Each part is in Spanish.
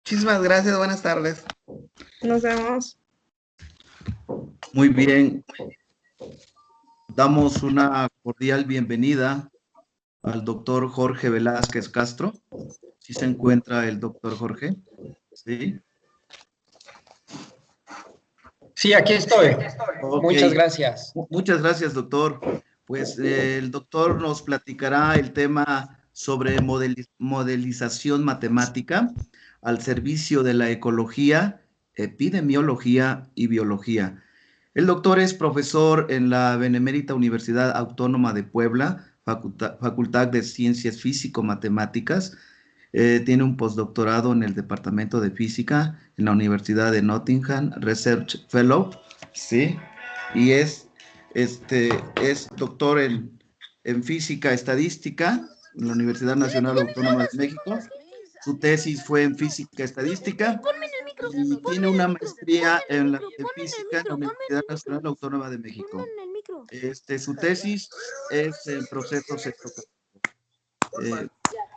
Muchísimas gracias, buenas tardes. Nos vemos. Muy bien, damos una cordial bienvenida al doctor Jorge Velázquez Castro. ¿Sí se encuentra el doctor Jorge? Sí. Sí, aquí estoy. Okay. Muchas gracias. Muchas gracias, doctor. Pues el doctor nos platicará el tema sobre modelización matemática al servicio de la ecología, epidemiología y biología. El doctor es profesor en la Benemérita Universidad Autónoma de Puebla, Facultad de Ciencias Físico-Matemáticas. Tiene un postdoctorado en el Departamento de Física en la Universidad de Nottingham, Research Fellow, ¿sí? Y es doctor en Física Estadística en la Universidad Nacional Autónoma de México. Su tesis fue en Física Estadística y tiene una maestría en Física en la Universidad Nacional Autónoma de México. Su tesis es en procesos estocásticos.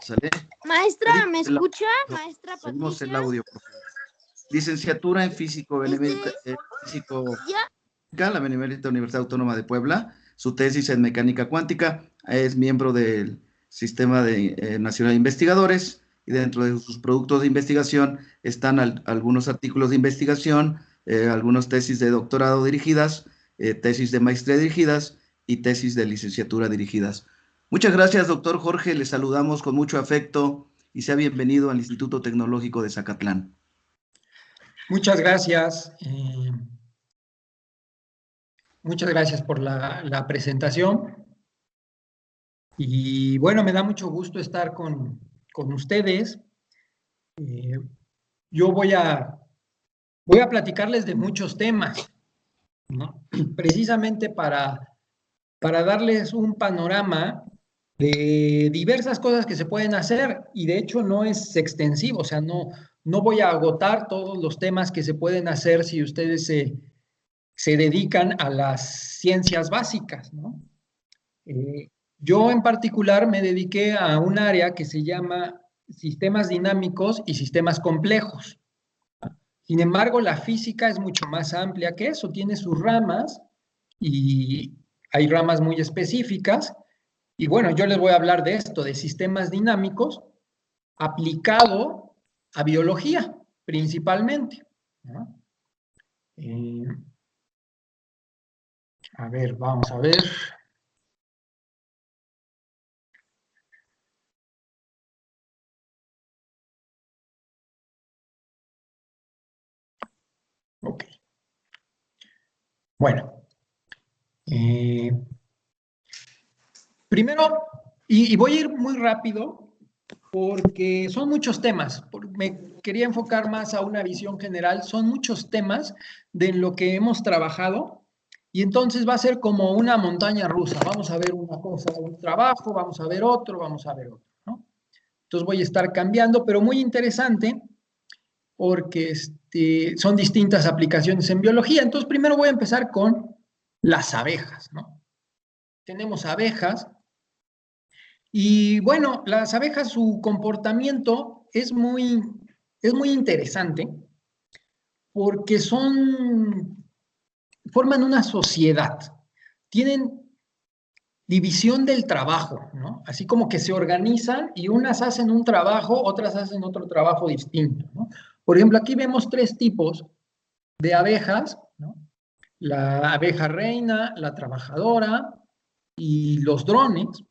¿Sale? Maestra, ¿me escucha? Maestra Patricia. Seguimos el audio, por favor. Licenciatura en Físico, la Benemérita Universidad Autónoma de Puebla. Su tesis en Mecánica Cuántica. Es miembro del Sistema Nacional de Investigadores y dentro de sus productos de investigación están algunos artículos de investigación, algunas tesis de doctorado dirigidas, tesis de maestría dirigidas y tesis de licenciatura dirigidas. Muchas gracias, doctor Jorge. Le saludamos con mucho afecto y sea bienvenido al Instituto Tecnológico de Zacatlán. Muchas gracias. Muchas gracias por la presentación. Y bueno, me da mucho gusto estar con ustedes. Yo voy a platicarles de muchos temas, ¿no? Precisamente para darles un panorama de diversas cosas que se pueden hacer, y de hecho no es extensivo, o sea, no voy a agotar todos los temas que se pueden hacer si ustedes se dedican a las ciencias básicas, ¿no? Yo en particular me dediqué a un área que se llama sistemas dinámicos y sistemas complejos. Sin embargo, la física es mucho más amplia que eso, tiene sus ramas y hay ramas muy específicas. Y bueno, yo les voy a hablar de esto, de sistemas dinámicos aplicado a biología, principalmente, ¿no? A ver, vamos a ver. Ok. Bueno. Primero, y voy a ir muy rápido porque son muchos temas. Me quería enfocar más a una visión general. Son muchos temas de lo que hemos trabajado y entonces va a ser como una montaña rusa. Vamos a ver una cosa, un trabajo, vamos a ver otro, ¿no? Entonces voy a estar cambiando, pero muy interesante porque son distintas aplicaciones en biología. Entonces primero voy a empezar con las abejas, ¿no? Tenemos abejas. Y bueno, las abejas, su comportamiento es muy interesante porque forman una sociedad, tienen división del trabajo, ¿no? Así como que se organizan y unas hacen un trabajo, otras hacen otro trabajo distinto, ¿no? Por ejemplo, aquí vemos 3 tipos de abejas, ¿no? La abeja reina, la trabajadora y los drones.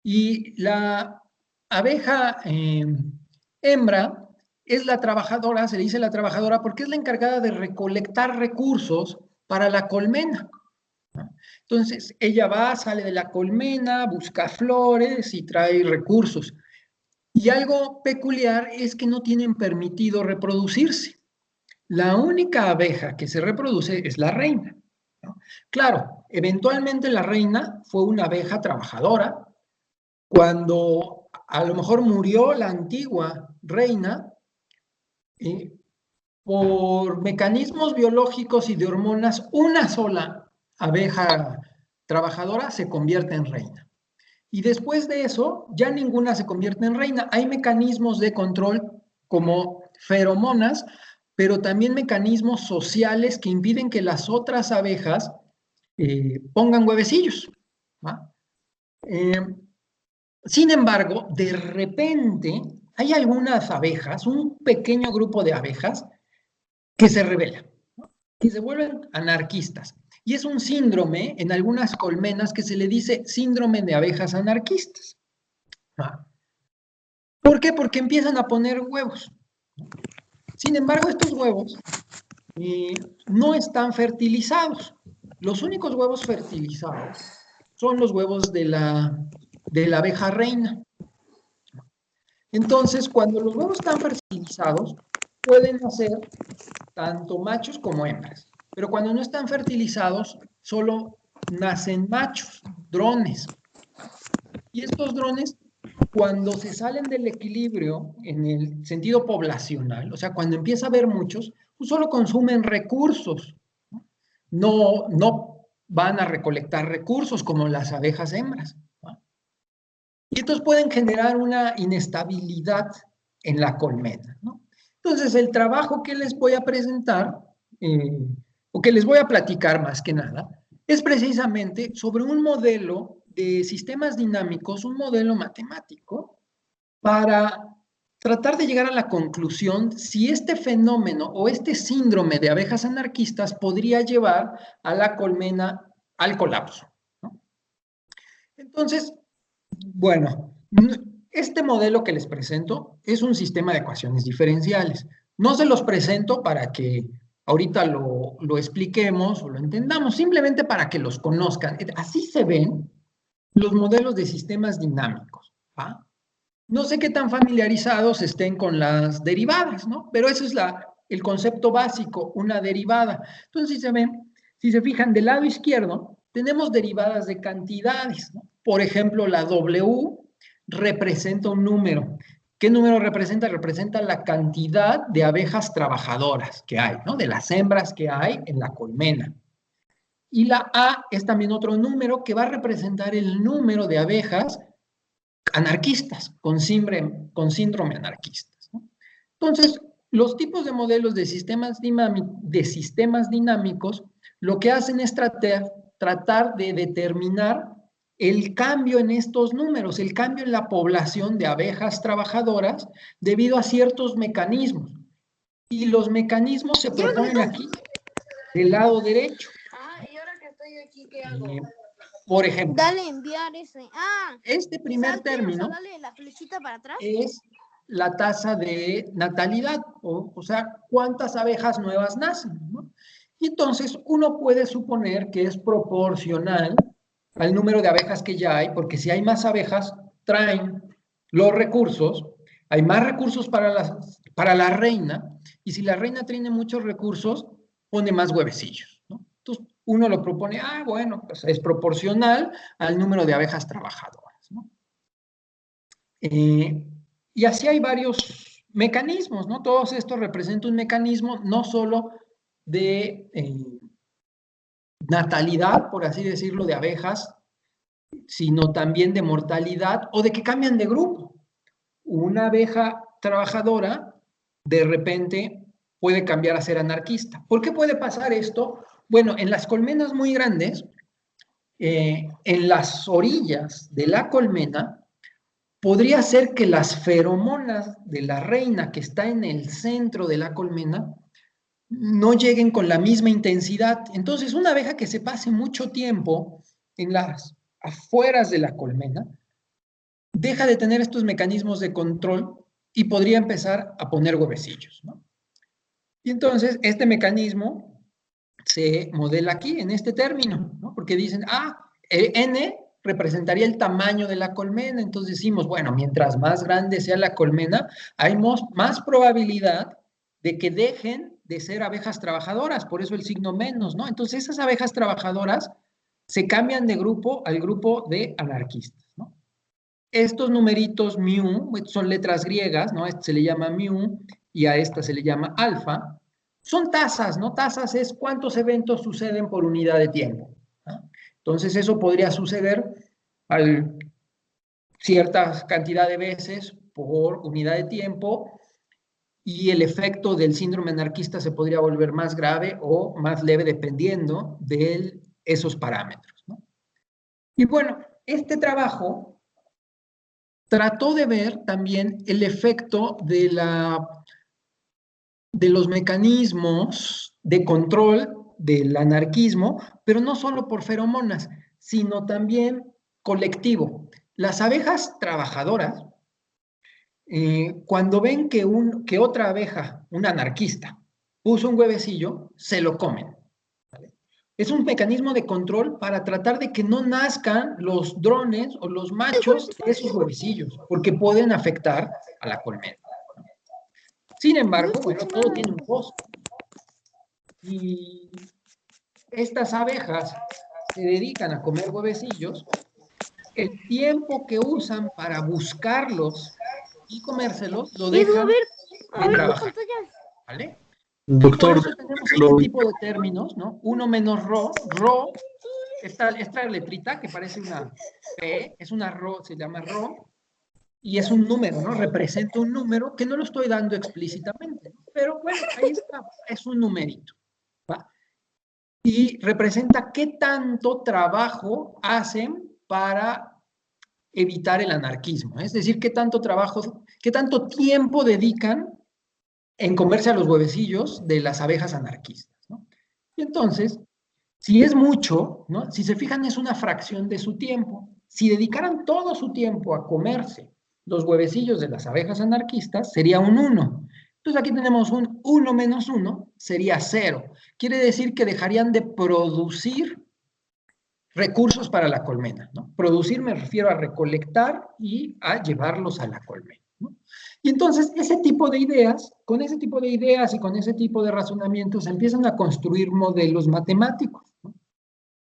Y la abeja hembra es la trabajadora, se le dice la trabajadora porque es la encargada de recolectar recursos para la colmena, ¿no? Entonces, ella va, sale de la colmena, busca flores y trae recursos. Y algo peculiar es que no tienen permitido reproducirse. La única abeja que se reproduce es la reina, ¿no? Claro, eventualmente la reina fue una abeja trabajadora. Cuando a lo mejor murió la antigua reina, por mecanismos biológicos y de hormonas, una sola abeja trabajadora se convierte en reina. Y después de eso, ya ninguna se convierte en reina. Hay mecanismos de control como feromonas, pero también mecanismos sociales que impiden que las otras abejas pongan huevecillos, ¿va? Sin embargo, de repente hay algunas abejas, un pequeño grupo de abejas, que se rebelan, ¿no? Que se vuelven anarquistas. Y es un síndrome en algunas colmenas que se le dice síndrome de abejas anarquistas. ¿Va? ¿Por qué? Porque empiezan a poner huevos. Sin embargo, estos huevos no están fertilizados. Los únicos huevos fertilizados son los huevos de la abeja reina. Entonces, cuando los huevos están fertilizados, pueden nacer tanto machos como hembras. Pero cuando no están fertilizados, solo nacen machos, drones. Y estos drones, cuando se salen del equilibrio en el sentido poblacional, o sea, cuando empieza a haber muchos, pues solo consumen recursos. No van a recolectar recursos como las abejas hembras, ¿no? Y estos pueden generar una inestabilidad en la colmena, ¿no? Entonces, el trabajo que les voy a presentar, o que les voy a platicar más que nada, es precisamente sobre un modelo de sistemas dinámicos, un modelo matemático, para tratar de llegar a la conclusión si este fenómeno o este síndrome de abejas anarquistas podría llevar a la colmena al colapso, ¿no? Entonces, bueno, este modelo que les presento es un sistema de ecuaciones diferenciales. No se los presento para que ahorita lo expliquemos o lo entendamos, simplemente para que los conozcan. Así se ven los modelos de sistemas dinámicos, ¿va? No sé qué tan familiarizados estén con las derivadas, ¿no? Pero eso es el concepto básico, una derivada. Entonces, si se fijan del lado izquierdo, tenemos derivadas de cantidades, ¿no? Por ejemplo, la W representa un número. ¿Qué número representa? Representa la cantidad de abejas trabajadoras que hay, ¿no? De las hembras que hay en la colmena. Y la A es también otro número que va a representar el número de abejas anarquistas, con síndrome anarquistas, ¿no? Entonces, los tipos de modelos de sistemas dinámicos lo que hacen es tratar de determinar el cambio en estos números, el cambio en la población de abejas trabajadoras debido a ciertos mecanismos. Y los mecanismos se proponen aquí del lado derecho. ¿Y ahora que estoy aquí, qué hago? Por ejemplo, Dale enviar ese. este primer término, o sea, dale la flechita para atrás. Es la tasa de natalidad, o sea, cuántas abejas nuevas nacen, ¿no? Y entonces uno puede suponer que es proporcional al número de abejas que ya hay, porque si hay más abejas, traen los recursos, hay más recursos para la reina, y si la reina tiene muchos recursos, pone más huevecillos, ¿no? Entonces uno lo propone, bueno, pues es proporcional al número de abejas trabajadoras, ¿no? Y así hay varios mecanismos, ¿no? Todos estos representan un mecanismo no solo de natalidad, por así decirlo, de abejas, sino también de mortalidad o de que cambian de grupo. Una abeja trabajadora de repente puede cambiar a ser anarquista. ¿Por qué puede pasar esto? Bueno, en las colmenas muy grandes, en las orillas de la colmena, podría ser que las feromonas de la reina que está en el centro de la colmena no lleguen con la misma intensidad. Entonces, una abeja que se pase mucho tiempo en las afueras de la colmena deja de tener estos mecanismos de control y podría empezar a poner huevecillos, ¿no? Y entonces, este mecanismo se modela aquí, en este término, ¿no? Porque dicen, N representaría el tamaño de la colmena, entonces decimos, bueno, mientras más grande sea la colmena, hay más probabilidad de que dejen de ser abejas trabajadoras, por eso el signo menos, ¿no? Entonces esas abejas trabajadoras se cambian de grupo al grupo de anarquistas, ¿no? Estos numeritos mu son letras griegas, ¿no? Este se le llama mu y a esta se le llama alfa. Son tasas, ¿no? Tasas es cuántos eventos suceden por unidad de tiempo, ¿no? Entonces eso podría suceder a cierta cantidad de veces por unidad de tiempo y el efecto del síndrome anarquista se podría volver más grave o más leve dependiendo de esos parámetros, ¿no? Y bueno, este trabajo trató de ver también el efecto de los mecanismos de control del anarquismo, pero no solo por feromonas, sino también colectivo. Las abejas trabajadoras, cuando ven que otra abeja, un anarquista, puso un huevecillo, se lo comen. ¿Vale? Es un mecanismo de control para tratar de que no nazcan los drones o los machos de esos huevecillos, porque pueden afectar a la colmena. Sin embargo, bueno, todo tiene un costo. Y estas abejas se dedican a comer huevecillos, el tiempo que usan para buscarlos y comérselos lo dejan de trabajar, ¿vale? Y por Doctor, eso tenemos este tipo de términos, ¿no? 1 menos rho, esta letrita que parece una P, es una rho, se llama rho, y es un número, ¿no? Representa un número que no lo estoy dando explícitamente, ¿no? Pero bueno, ahí está, es un numerito, ¿va? Y representa qué tanto trabajo hacen para evitar el anarquismo, es decir, qué tanto trabajo, qué tanto tiempo dedican en comerse a los huevecillos de las abejas anarquistas, ¿no? Y entonces, si es mucho, ¿no? Si se fijan, es una fracción de su tiempo. Si dedicaran todo su tiempo a comerse los huevecillos de las abejas anarquistas, sería un 1. Entonces aquí tenemos un 1 menos 1, sería 0. Quiere decir que dejarían de producir recursos para la colmena, ¿no? Producir me refiero a recolectar y a llevarlos a la colmena, ¿no? Y entonces ese tipo de ideas, con ese tipo de ideas y con ese tipo de razonamientos empiezan a construir modelos matemáticos, ¿no?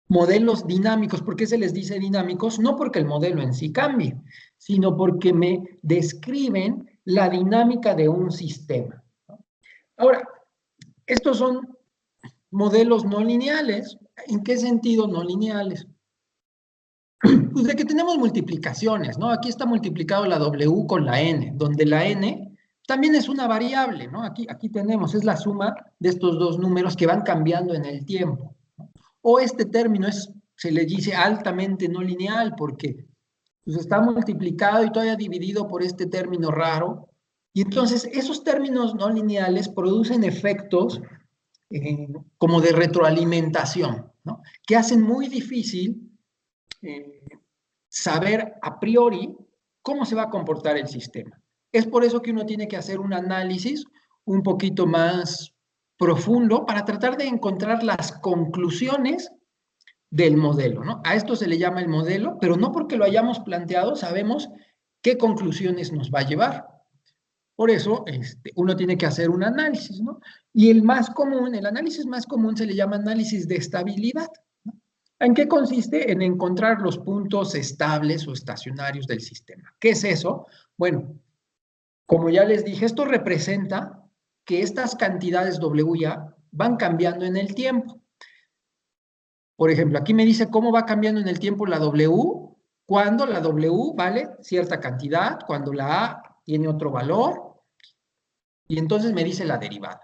Modelos dinámicos. ¿Por qué se les dice dinámicos? No porque el modelo en sí cambie, sino porque me describen la dinámica de un sistema, ¿no? Ahora, estos son modelos no lineales. ¿En qué sentido no lineales? Pues de que tenemos multiplicaciones, ¿no? Aquí está multiplicado la W con la N, donde la N también es una variable, ¿no? Aquí tenemos, es la suma de estos dos números que van cambiando en el tiempo, ¿no? O este término se le dice altamente no lineal porque pues, está multiplicado y todavía dividido por este término raro. Y entonces esos términos no lineales producen efectos como de retroalimentación, ¿no? Que hacen muy difícil saber a priori cómo se va a comportar el sistema. Es por eso que uno tiene que hacer un análisis un poquito más profundo para tratar de encontrar las conclusiones del modelo, ¿no? A esto se le llama el modelo, pero no porque lo hayamos planteado sabemos qué conclusiones nos va a llevar. Por eso uno tiene que hacer un análisis, ¿no? Y el análisis más común se le llama análisis de estabilidad. ¿En qué consiste? En encontrar los puntos estables o estacionarios del sistema. ¿Qué es eso? Bueno, como ya les dije, esto representa que estas cantidades W ya van cambiando en el tiempo. Por ejemplo, aquí me dice cómo va cambiando en el tiempo la W, cuando la W vale cierta cantidad, cuando la A tiene otro valor, y entonces me dice la derivada.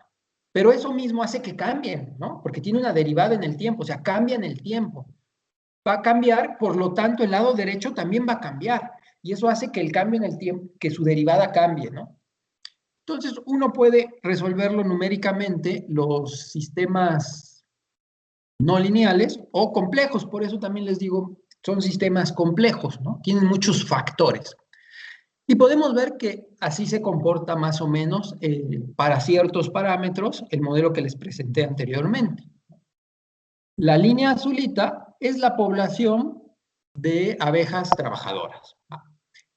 Pero eso mismo hace que cambien, ¿no? Porque tiene una derivada en el tiempo, o sea, cambia en el tiempo. Va a cambiar, por lo tanto, el lado derecho también va a cambiar. Y eso hace que el cambio en el tiempo, que su derivada cambie, ¿no? Entonces, uno puede resolverlo numéricamente, los sistemas no lineales o complejos. Por eso también les digo, son sistemas complejos, ¿no? Tienen muchos factores. Y podemos ver que así se comporta más o menos para ciertos parámetros el modelo que les presenté anteriormente. La línea azulita es la población de abejas trabajadoras.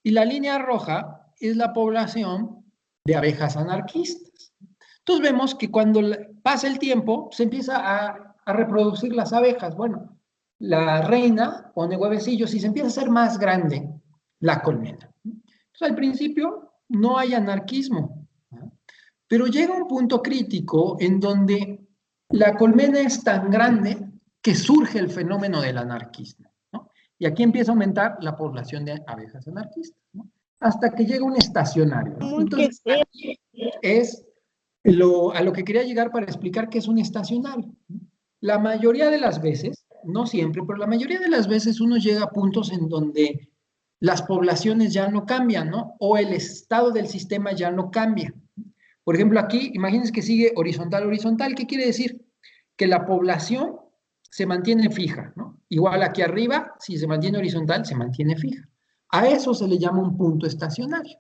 Y la línea roja es la población de abejas anarquistas. Entonces vemos que cuando pasa el tiempo, se empieza a reproducir las abejas. Bueno, la reina pone huevecillos y se empieza a hacer más grande la colmena. Entonces al principio no hay anarquismo, ¿no? Pero llega un punto crítico en donde la colmena es tan grande que surge el fenómeno del anarquismo, ¿no? Y aquí empieza a aumentar la población de abejas anarquistas, ¿no? Hasta que llega un estacionario, ¿no? Entonces, es a lo que quería llegar para explicar qué es un estacionario. La mayoría de las veces, no siempre, pero la mayoría de las veces uno llega a puntos en donde las poblaciones ya no cambian, ¿no? O el estado del sistema ya no cambia. Por ejemplo, aquí, imagínense que sigue horizontal, horizontal. ¿Qué quiere decir? Que la población se mantiene fija, ¿no? Igual aquí arriba, si se mantiene horizontal, se mantiene fija. A eso se le llama un punto estacionario.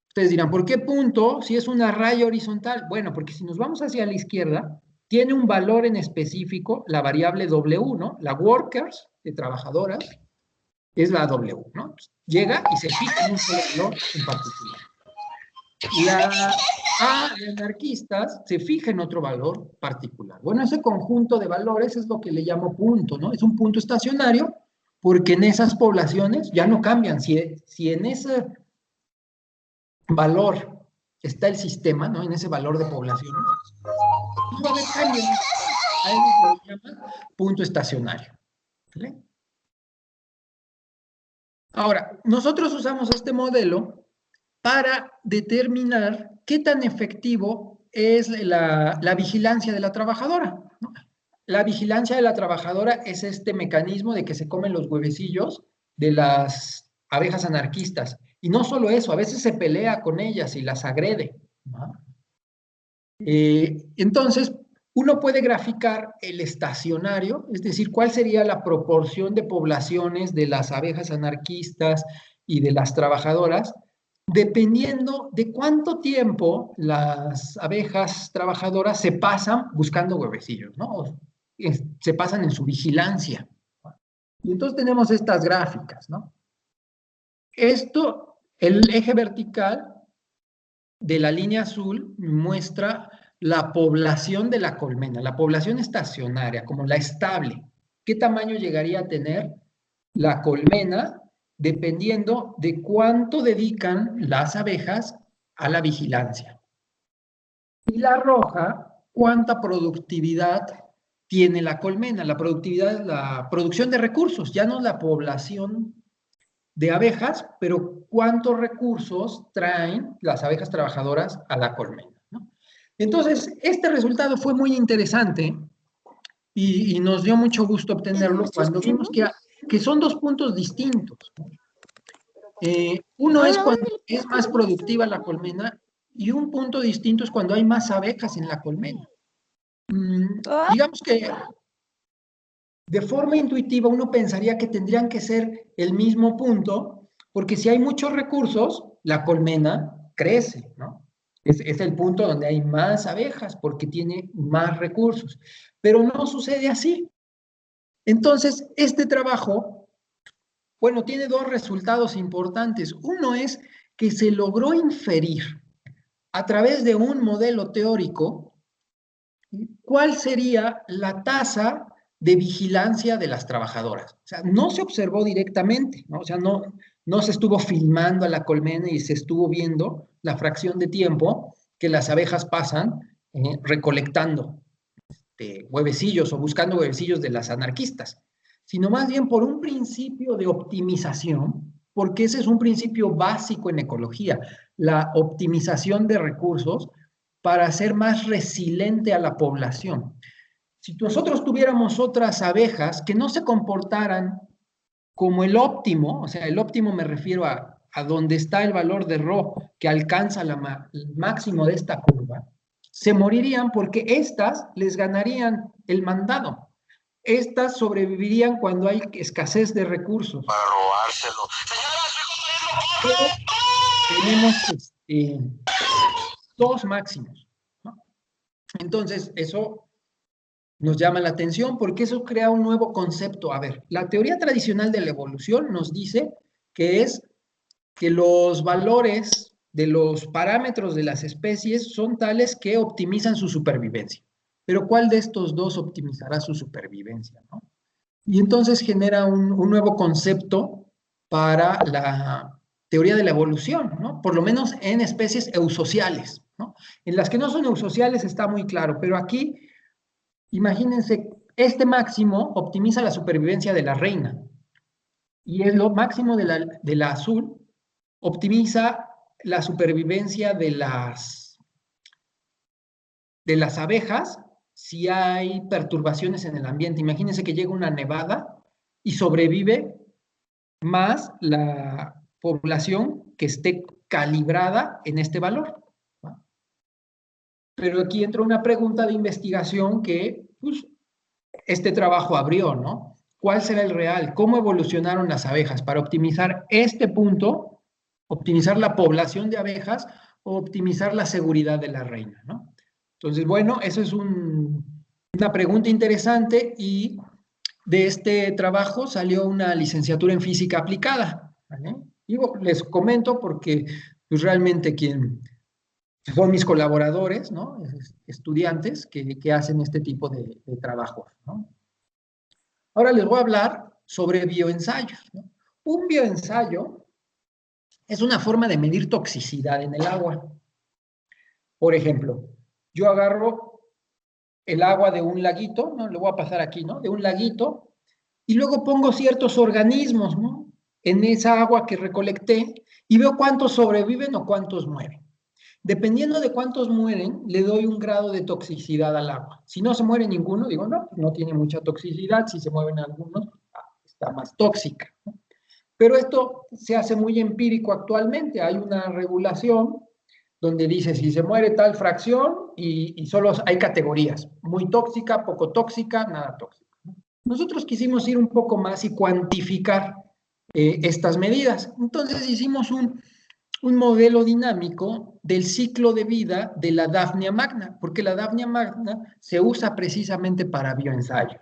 Ustedes dirán, ¿por qué punto si es una raya horizontal? Bueno, porque si nos vamos hacia la izquierda, tiene un valor en específico, la variable W, ¿no? La workers, de trabajadoras, es la W, ¿no? Llega y se fija en un solo valor en particular. La A de anarquistas se fija en otro valor particular. Bueno, ese conjunto de valores es lo que le llamo punto, ¿no? Es un punto estacionario porque en esas poblaciones ya no cambian. Si en ese valor está el sistema, ¿no? En ese valor de poblaciones, no va a haber cambios. A eso se le llama punto estacionario. ¿Vale? Ahora, nosotros usamos este modelo para determinar qué tan efectivo es la vigilancia de la trabajadora, ¿no? La vigilancia de la trabajadora es este mecanismo de que se comen los huevecillos de las abejas anarquistas. Y no solo eso, a veces se pelea con ellas y las agrede, ¿no? Entonces, uno puede graficar el estacionario, es decir, cuál sería la proporción de poblaciones de las abejas anarquistas y de las trabajadoras, dependiendo de cuánto tiempo las abejas trabajadoras se pasan buscando huevecillos, ¿no? Se pasan en su vigilancia. Y entonces tenemos estas gráficas, ¿no? Esto, el eje vertical de la línea azul muestra la población de la colmena, la población estacionaria, como la estable. ¿Qué tamaño llegaría a tener la colmena dependiendo de cuánto dedican las abejas a la vigilancia? Y la roja, cuánta productividad tiene la colmena. La productividad es la producción de recursos, ya no la población de abejas, pero cuántos recursos traen las abejas trabajadoras a la colmena, ¿no? Entonces, este resultado fue muy interesante y nos dio mucho gusto obtenerlo cuando vimos que son dos puntos distintos, ¿no? Uno es cuando es más productiva la colmena y un punto distinto es cuando hay más abejas en la colmena. Digamos que de forma intuitiva uno pensaría que tendrían que ser el mismo punto, porque si hay muchos recursos, la colmena crece, ¿no? Es el punto donde hay más abejas, porque tiene más recursos. Pero no sucede así. Entonces, este trabajo, bueno, tiene dos resultados importantes. Uno es que se logró inferir a través de un modelo teórico cuál sería la tasa de vigilancia de las trabajadoras. O sea, no se observó directamente, ¿no? O sea, no se estuvo filmando a la colmena y se estuvo viendo la fracción de tiempo que las abejas pasan recolectando huevecillos o buscando huevecillos de las anarquistas, sino más bien por un principio de optimización, porque ese es un principio básico en ecología, la optimización de recursos para hacer más resiliente a la población. Si nosotros tuviéramos otras abejas que no se comportaran como el óptimo, o sea, el óptimo me refiero a donde está el valor de Rho que alcanza el máximo de esta curva, se morirían porque estas les ganarían el mandado. Estas sobrevivirían cuando hay escasez de recursos. Para robárselo. Tenemos dos máximos, ¿no? Entonces, eso nos llama la atención porque eso crea un nuevo concepto. A ver, la teoría tradicional de la evolución nos dice que es que los valores de los parámetros de las especies son tales que optimizan su supervivencia. Pero ¿cuál de estos dos optimizará su supervivencia, ¿no? Y entonces genera un nuevo concepto para la teoría de la evolución, ¿no? Por lo menos en especies eusociales, ¿no? En las que no son eusociales está muy claro, pero aquí, imagínense, este máximo optimiza la supervivencia de la reina y es lo máximo de la azul optimiza la supervivencia de las de las abejas si hay perturbaciones en el ambiente. Imagínense que llega una nevada y sobrevive más la población que esté calibrada en este valor, ¿no? Pero aquí entra una pregunta de investigación que pues, este trabajo abrió, ¿no? ¿Cuál será el real? ¿Cómo evolucionaron las abejas para optimizar este punto, optimizar la población de abejas o optimizar la seguridad de la reina, ¿no? Entonces, bueno, eso es una pregunta interesante y de este trabajo salió una licenciatura en física aplicada, ¿vale? Digo, les comento porque pues, realmente son mis colaboradores, ¿no? Estudiantes que hacen este tipo de trabajo, ¿no? Ahora les voy a hablar sobre bioensayos, ¿no? Un bioensayo es una forma de medir toxicidad en el agua. Por ejemplo, yo agarro el agua de un laguito, ¿no? Lo voy a pasar aquí, ¿no? De un laguito, y luego pongo ciertos organismos, ¿no? En esa agua que recolecté y veo cuántos sobreviven o cuántos mueren. Dependiendo de cuántos mueren, le doy un grado de toxicidad al agua. Si no se muere ninguno, digo, no, no tiene mucha toxicidad. Si se mueven algunos, está más tóxica, ¿no? Pero esto se hace muy empírico actualmente. Hay una regulación donde dice si se muere tal fracción y solo hay categorías, muy tóxica, poco tóxica, nada tóxica. Nosotros quisimos ir un poco más y cuantificar estas medidas. Entonces hicimos un modelo dinámico del ciclo de vida de la Daphnia magna, porque la Daphnia magna se usa precisamente para bioensayos.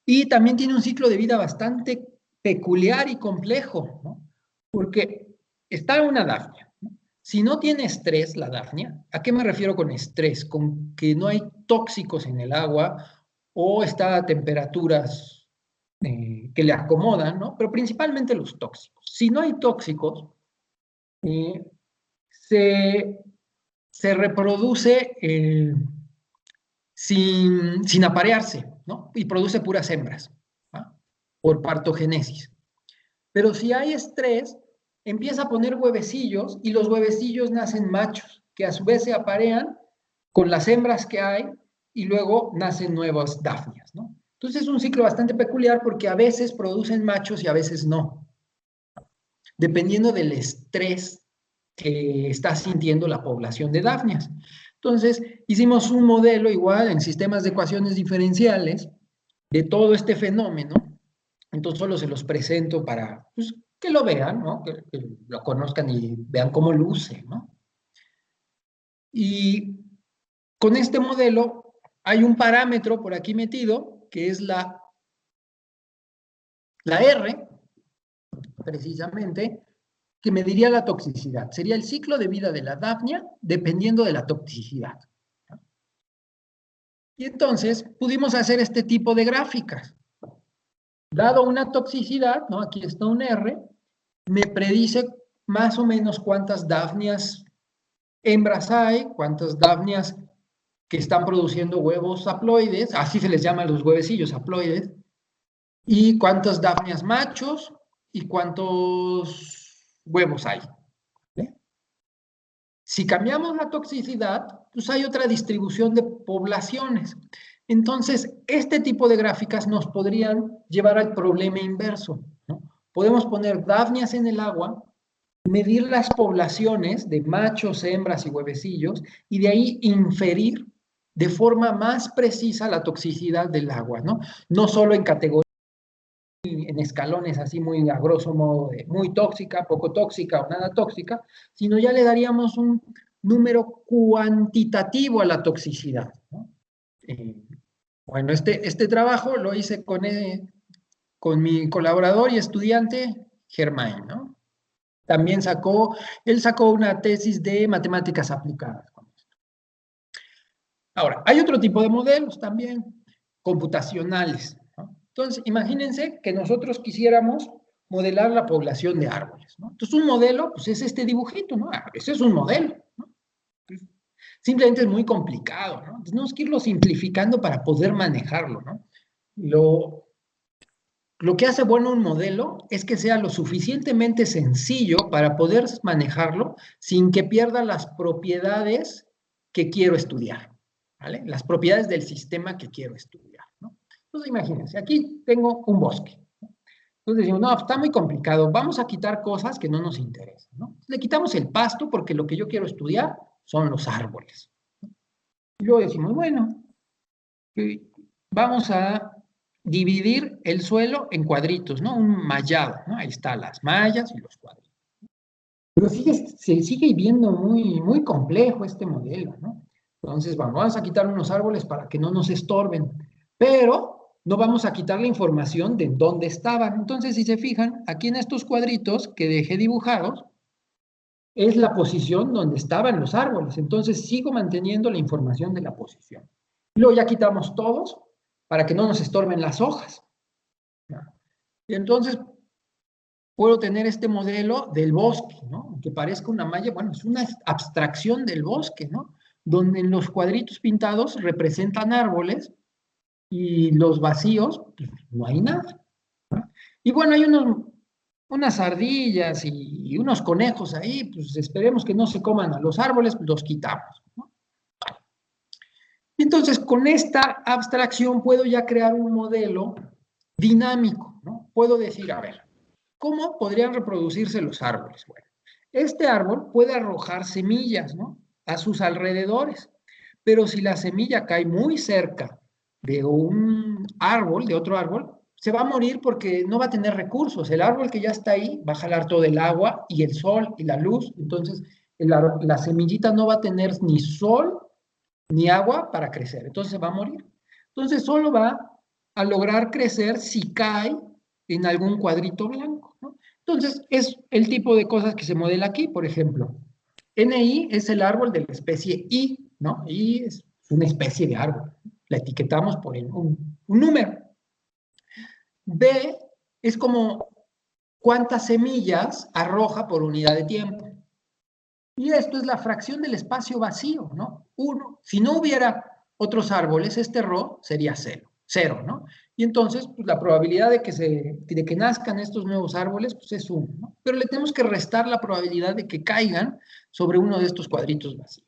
Y también tiene un ciclo de vida bastante peculiar y complejo, ¿no? Porque está una Daphnia, ¿no? Si no tiene estrés la Daphnia, ¿a qué me refiero con estrés? Con que no hay tóxicos en el agua o está a temperaturas que le acomodan, ¿no? Pero principalmente los tóxicos. Si no hay tóxicos, se reproduce sin aparearse, ¿no? Y produce puras hembras, ¿no? Por partogénesis. Pero si hay estrés, empieza a poner huevecillos y los huevecillos nacen machos, que a su vez se aparean con las hembras que hay y luego nacen nuevas dafnias, ¿no? Entonces es un ciclo bastante peculiar porque a veces producen machos y a veces no, dependiendo del estrés que está sintiendo la población de dafnias. Entonces, hicimos un modelo igual en sistemas de ecuaciones diferenciales de todo este fenómeno. Entonces, solo se los presento para pues, que lo vean, ¿no? Que lo conozcan y vean cómo luce, ¿no? Y con este modelo hay un parámetro por aquí metido, que es la R, precisamente, que mediría la toxicidad. Sería el ciclo de vida de la Daphnia dependiendo de la toxicidad. Y entonces pudimos hacer este tipo de gráficas. Dado una toxicidad, ¿no? Aquí está un R, me predice más o menos cuántas Daphnias hembras hay, cuántas Daphnias que están produciendo huevos haploides, así se les llaman los huevecillos haploides, y cuántas Daphnias machos y cuántos huevos hay. ¿Vale? Si cambiamos la toxicidad, pues hay otra distribución de poblaciones. Entonces, este tipo de gráficas nos podrían llevar al problema inverso, ¿no? Podemos poner Daphnias en el agua, medir las poblaciones de machos, hembras y huevecillos, y de ahí inferir de forma más precisa la toxicidad del agua, ¿no? No solo en categorías, en escalones así muy a grosso modo de muy tóxica, poco tóxica o nada tóxica, sino ya le daríamos un número cuantitativo a la toxicidad, ¿no? Bueno, este trabajo lo hice con mi colaborador y estudiante, Germain, ¿no? También él sacó una tesis de matemáticas aplicadas. Ahora, hay otro tipo de modelos también, computacionales, ¿no? Entonces, imagínense que nosotros quisiéramos modelar la población de árboles, ¿no? Entonces, un modelo, pues es este dibujito, ¿no? Ese es un modelo, ¿no? Simplemente es muy complicado, ¿no? Entonces, tenemos que irlo simplificando para poder manejarlo, ¿no? Lo que hace bueno un modelo es que sea lo suficientemente sencillo para poder manejarlo sin que pierda las propiedades que quiero estudiar, ¿vale? Las propiedades del sistema que quiero estudiar, ¿no? Entonces, imagínense, aquí tengo un bosque, ¿no? Entonces decimos, no, está muy complicado, vamos a quitar cosas que no nos interesan, ¿no? Le quitamos el pasto porque lo que yo quiero estudiar son los árboles. Y luego decimos, bueno, vamos a dividir el suelo en cuadritos, ¿no? Un mallado, ¿no? Ahí están las mallas y los cuadritos. Pero se sigue viendo muy complejo este modelo, ¿no? Entonces, vamos a quitar unos árboles para que no nos estorben, pero no vamos a quitar la información de dónde estaban. Entonces, si se fijan, aquí en estos cuadritos que dejé dibujados, es la posición donde estaban los árboles. Entonces, sigo manteniendo la información de la posición. Y luego ya quitamos todos para que no nos estorben las hojas. Y entonces, puedo tener este modelo del bosque, ¿no? Aunque parezca una malla, bueno, es una abstracción del bosque, ¿no? Donde en los cuadritos pintados representan árboles y los vacíos, pues, no hay nada, ¿no? Y bueno, hay unas ardillas y unos conejos ahí, pues esperemos que no se coman a los árboles, pues los quitamos, ¿no? Entonces, con esta abstracción puedo ya crear un modelo dinámico, ¿no? Puedo decir, a ver, ¿cómo podrían reproducirse los árboles? Bueno, este árbol puede arrojar semillas, ¿no? A sus alrededores, pero si la semilla cae muy cerca de un árbol, de otro árbol, se va a morir porque no va a tener recursos. El árbol que ya está ahí va a jalar todo el agua y el sol y la luz, entonces la semillita no va a tener ni sol ni agua para crecer, entonces se va a morir. Entonces solo va a lograr crecer si cae en algún cuadrito blanco, ¿no? Entonces es el tipo de cosas que se modela aquí, por ejemplo. NI es el árbol de la especie I, ¿no? I es una especie de árbol. La etiquetamos por un número. B es como cuántas semillas arroja por unidad de tiempo. Y esto es la fracción del espacio vacío, ¿no? 1. Si no hubiera otros árboles, este ρ sería 0, ¿no? Y entonces, pues, la probabilidad de que nazcan estos nuevos árboles, pues es 1, ¿no? Pero le tenemos que restar la probabilidad de que caigan sobre uno de estos cuadritos vacíos.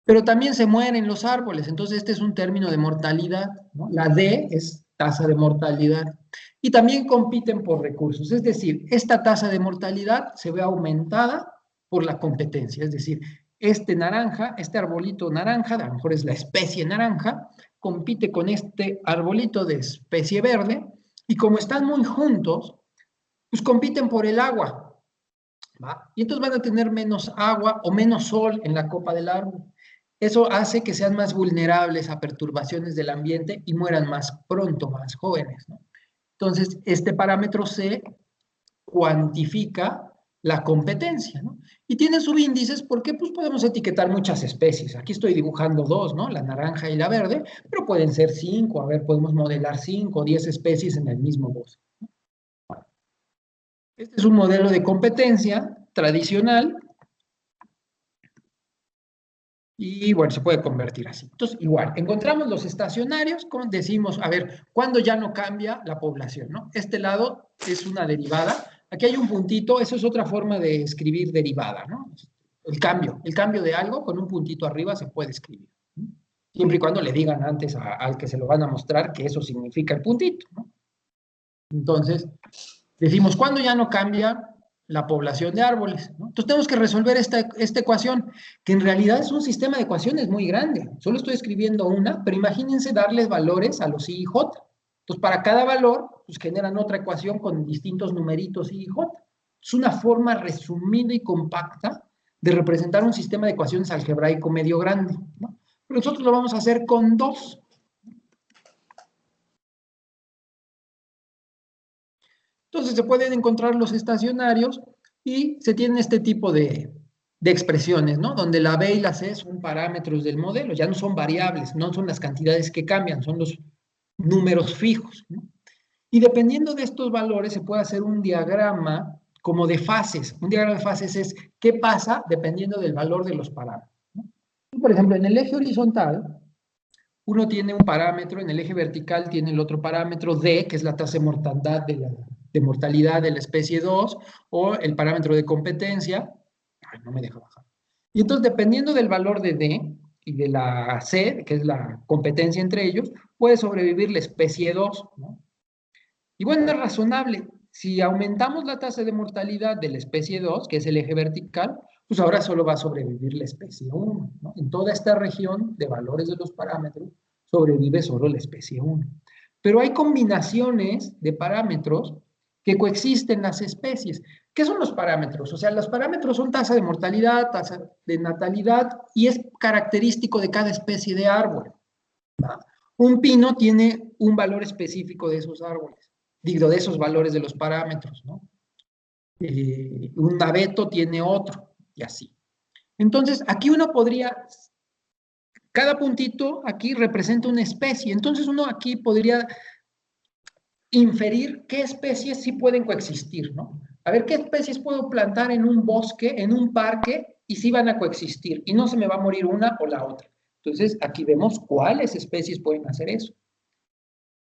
Pero también se mueren los árboles, entonces este es un término de mortalidad, ¿no? La D es tasa de mortalidad. Y también compiten por recursos, es decir, esta tasa de mortalidad se ve aumentada por la competencia, es decir, este naranja, este arbolito naranja, a lo mejor es la especie naranja, compite con este arbolito de especie verde, y como están muy juntos, pues compiten por el agua, ¿va? Y entonces van a tener menos agua o menos sol en la copa del árbol. Eso hace que sean más vulnerables a perturbaciones del ambiente y mueran más pronto, más jóvenes, ¿no? Entonces, este parámetro C cuantifica la competencia, ¿no? Y tiene subíndices porque pues podemos etiquetar muchas especies. Aquí estoy dibujando 2, ¿no? La naranja y la verde, pero pueden ser 5, a ver, podemos modelar 5 o 10 especies en el mismo bosque. Este es un modelo de competencia tradicional y bueno, se puede convertir así. Entonces, igual, encontramos los estacionarios, decimos, a ver, ¿cuándo ya no cambia la población, no? Este lado es una derivada. Aquí hay un puntito, eso es otra forma de escribir derivada, ¿no? El cambio de algo con un puntito arriba se puede escribir, ¿no? Siempre y cuando le digan antes al que se lo van a mostrar que eso significa el puntito, ¿no? Entonces, decimos, ¿cuándo ya no cambia la población de árboles, ¿no? Entonces tenemos que resolver esta ecuación, que en realidad es un sistema de ecuaciones muy grande. Solo estoy escribiendo una, pero imagínense darles valores a los I y J. Entonces, para cada valor, pues generan otra ecuación con distintos numeritos I y J. Es una forma resumida y compacta de representar un sistema de ecuaciones algebraico medio grande, ¿no? Pero nosotros lo vamos a hacer con 2. Entonces se pueden encontrar los estacionarios y se tienen este tipo de expresiones, ¿no? Donde la B y la C son parámetros del modelo, ya no son variables, no son las cantidades que cambian, son los números fijos, ¿no? Y dependiendo de estos valores se puede hacer un diagrama como de fases. Un diagrama de fases es qué pasa dependiendo del valor de los parámetros, ¿no? Por ejemplo, en el eje horizontal, uno tiene un parámetro, en el eje vertical tiene el otro parámetro D, que es la tasa de mortalidad de la especie 2, o el parámetro de competencia, ay, no me deja bajar, Y entonces, dependiendo del valor de D y de la C, que es la competencia entre ellos, puede sobrevivir la especie 2, ¿no? Y bueno, es razonable. Si aumentamos la tasa de mortalidad de la especie 2, que es el eje vertical, pues ahora solo va a sobrevivir la especie 1, ¿no? En toda esta región de valores de los parámetros, sobrevive solo la especie 1. Pero hay combinaciones de parámetros que coexisten en las especies. ¿Qué son los parámetros? O sea, los parámetros son tasa de mortalidad, tasa de natalidad, y es característico de cada especie de árbol, ¿va? Un pino tiene un valor específico de esos árboles, digo, de esos valores de los parámetros, ¿no? Un abeto tiene otro, y así. Entonces, aquí uno podría, cada puntito aquí representa una especie, entonces uno aquí podría inferir qué especies sí pueden coexistir, ¿no? A ver, ¿qué especies puedo plantar en un bosque, en un parque, y sí van a coexistir, y no se me va a morir una o la otra? Entonces, aquí vemos cuáles especies pueden hacer eso.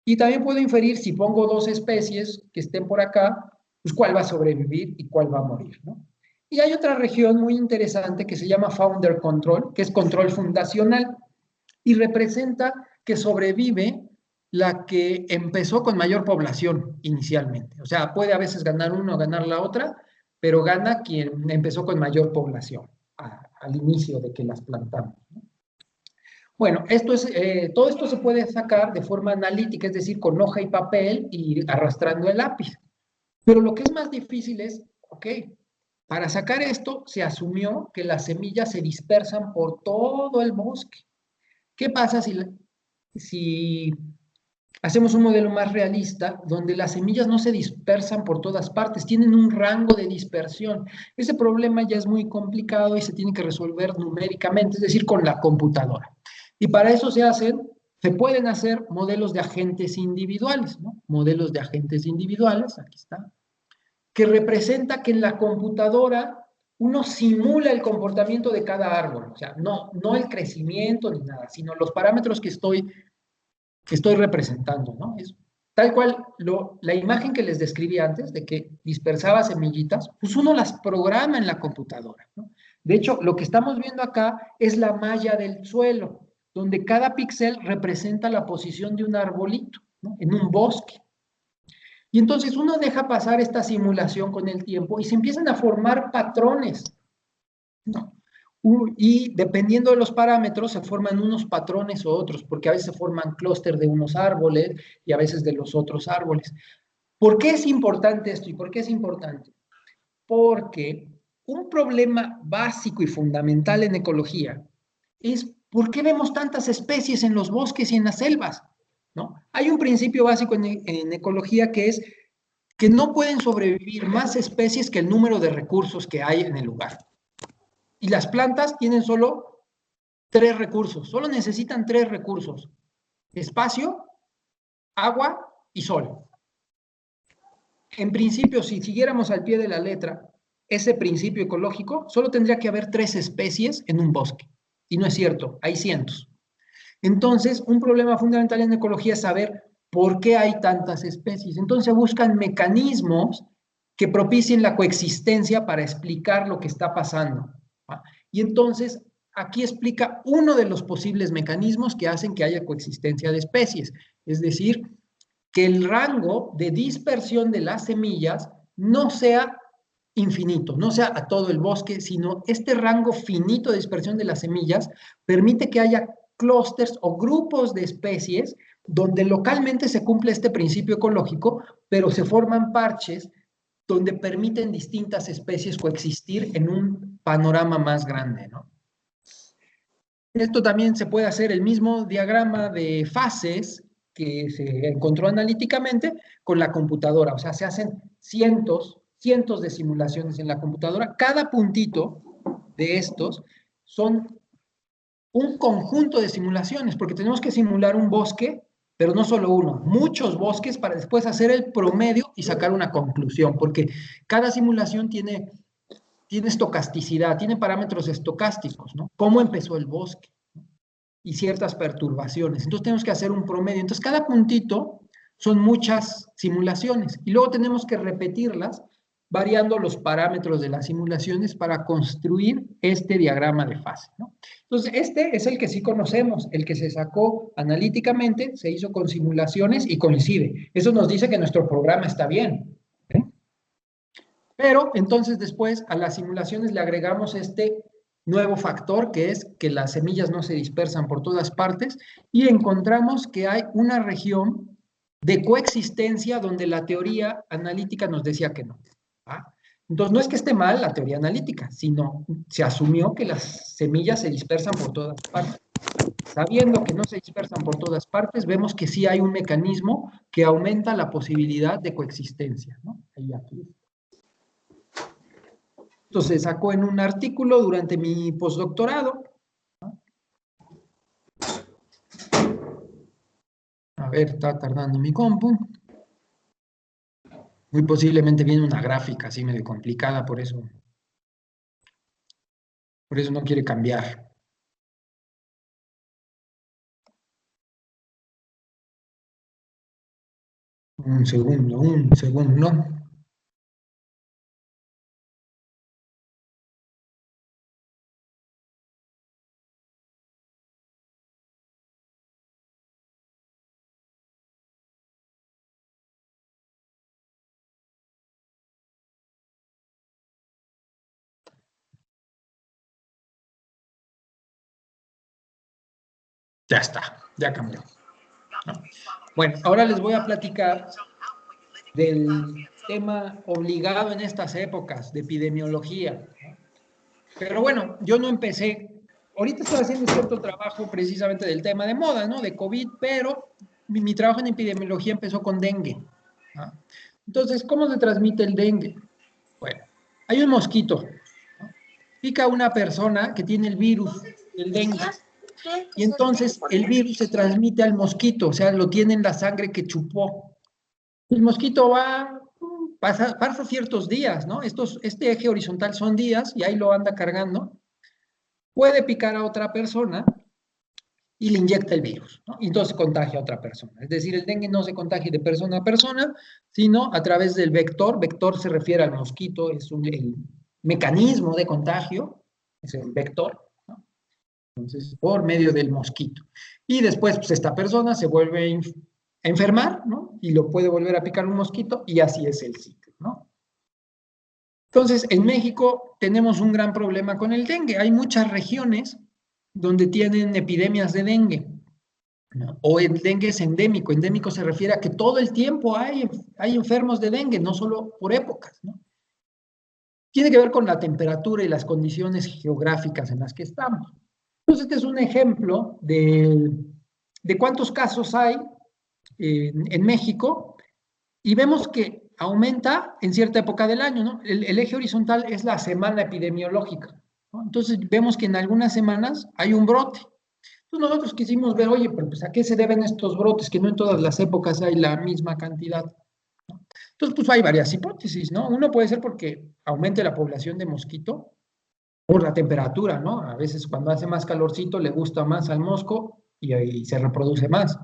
Y también puedo inferir, si pongo dos especies que estén por acá, pues cuál va a sobrevivir y cuál va a morir, ¿no? Y hay otra región muy interesante que se llama Founder Control, que es control fundacional, y representa que sobrevive la que empezó con mayor población inicialmente. O sea, puede a veces ganar uno o ganar la otra, pero gana quien empezó con mayor población al inicio de que las plantamos, ¿no? Bueno, todo esto se puede sacar de forma analítica, es decir, con hoja y papel y arrastrando el lápiz. Pero lo que es más difícil es, ok, para sacar esto se asumió que las semillas se dispersan por todo el bosque. ¿Qué pasa si hacemos un modelo más realista donde las semillas no se dispersan por todas partes, tienen un rango de dispersión? Ese problema ya es muy complicado y se tiene que resolver numéricamente, es decir, con la computadora. Y para eso se pueden hacer modelos de agentes individuales, ¿no? Modelos de agentes individuales, aquí está, que representa que en la computadora uno simula el comportamiento de cada árbol, o sea, no el crecimiento ni nada, sino los parámetros que estoy representando, ¿no? Es tal cual la imagen que les describí antes, de que dispersaba semillitas, pues uno las programa en la computadora, ¿no? De hecho, lo que estamos viendo acá es la malla del suelo, donde cada píxel representa la posición de un arbolito, ¿no? En un bosque. Y entonces uno deja pasar esta simulación con el tiempo y se empiezan a formar patrones, ¿no? Y dependiendo de los parámetros se forman unos patrones o otros, porque a veces se forman clúster de unos árboles y a veces de los otros árboles. ¿Por qué es importante esto y por qué es importante? Porque un problema básico y fundamental en ecología es ¿por qué vemos tantas especies en los bosques y en las selvas? ¿No? Hay un principio básico en ecología que es que no pueden sobrevivir más especies que el número de recursos que hay en el lugar. Y las plantas tienen solo 3 recursos, solo necesitan 3 recursos: espacio, agua y sol. En principio, si siguiéramos al pie de la letra ese principio ecológico, solo tendría que haber 3 especies en un bosque. Y no es cierto, hay cientos. Entonces, un problema fundamental en ecología es saber por qué hay tantas especies. Entonces, se buscan mecanismos que propicien la coexistencia para explicar lo que está pasando, ¿va? Y entonces, aquí explica uno de los posibles mecanismos que hacen que haya coexistencia de especies. Es decir, que el rango de dispersión de las semillas no sea infinito, no sea a todo el bosque, sino este rango finito de dispersión de las semillas permite que haya clústeres o grupos de especies donde localmente se cumple este principio ecológico, pero se forman parches donde permiten distintas especies coexistir en un panorama más grande, ¿no? Esto también se puede hacer el mismo diagrama de fases que se encontró analíticamente con la computadora. O sea, se hacen cientos de simulaciones en la computadora. Cada puntito de estos son un conjunto de simulaciones, porque tenemos que simular un bosque, pero no solo uno, muchos bosques para después hacer el promedio y sacar una conclusión, porque cada simulación tiene estocasticidad, tiene parámetros estocásticos, ¿no? ¿Cómo empezó el bosque? Y ciertas perturbaciones. Entonces tenemos que hacer un promedio. Entonces cada puntito son muchas simulaciones y luego tenemos que repetirlas variando los parámetros de las simulaciones para construir este diagrama de fase, ¿no? Entonces, este es el que sí conocemos, el que se sacó analíticamente, se hizo con simulaciones y coincide. Eso nos dice que nuestro programa está bien. ¿Eh? Pero entonces después a las simulaciones le agregamos este nuevo factor, que es que las semillas no se dispersan por todas partes, y encontramos que hay una región de coexistencia donde la teoría analítica nos decía que no. ¿Ah? Entonces, no es que esté mal la teoría analítica, sino se asumió que las semillas se dispersan por todas partes. Sabiendo que no se dispersan por todas partes, vemos que sí hay un mecanismo que aumenta la posibilidad de coexistencia, ¿no? Ahí aquí. Entonces, sacó en un artículo durante mi postdoctorado. ¿No? A ver, está tardando mi compu. Muy posiblemente viene una gráfica así medio complicada, por eso no quiere cambiar. Un segundo. Ya está, ya cambió. ¿No? Bueno, ahora les voy a platicar del tema obligado en estas épocas de epidemiología. Pero bueno, yo no empecé, ahorita estoy haciendo cierto trabajo precisamente del tema de moda, ¿no? De COVID, pero mi trabajo en epidemiología empezó con dengue. ¿No? Entonces, ¿cómo se transmite el dengue? Bueno, hay un mosquito, ¿no? Pica a una persona que tiene el virus del dengue. Y entonces el virus se transmite al mosquito, o sea, lo tiene en la sangre que chupó. El mosquito pasa ciertos días, ¿no? Este eje horizontal son días y ahí lo anda cargando. Puede picar a otra persona y le inyecta el virus, ¿no? Y entonces contagia a otra persona. Es decir, el dengue no se contagia de persona a persona, sino a través del vector. Vector se refiere al mosquito, es el mecanismo de contagio, es el vector. Entonces, por medio del mosquito. Y después, pues esta persona se vuelve a enfermar, ¿no? Y lo puede volver a picar un mosquito y así es el ciclo, ¿no? Entonces, en México tenemos un gran problema con el dengue. Hay muchas regiones donde tienen epidemias de dengue, ¿no? O el dengue es endémico. Endémico se refiere a que todo el tiempo hay enfermos de dengue, no solo por épocas, ¿no? Tiene que ver con la temperatura y las condiciones geográficas en las que estamos. Entonces, este es un ejemplo de cuántos casos hay en México y vemos que aumenta en cierta época del año, ¿no? El eje horizontal es la semana epidemiológica, ¿no? Entonces, vemos que en algunas semanas hay un brote. Entonces, nosotros quisimos ver, oye, pero pues, ¿a qué se deben estos brotes? Que no en todas las épocas hay la misma cantidad, ¿no? Entonces, pues hay varias hipótesis, ¿no? Uno puede ser porque aumente la población de mosquito, por la temperatura, ¿no? A veces cuando hace más calorcito le gusta más al mosco y ahí se reproduce más.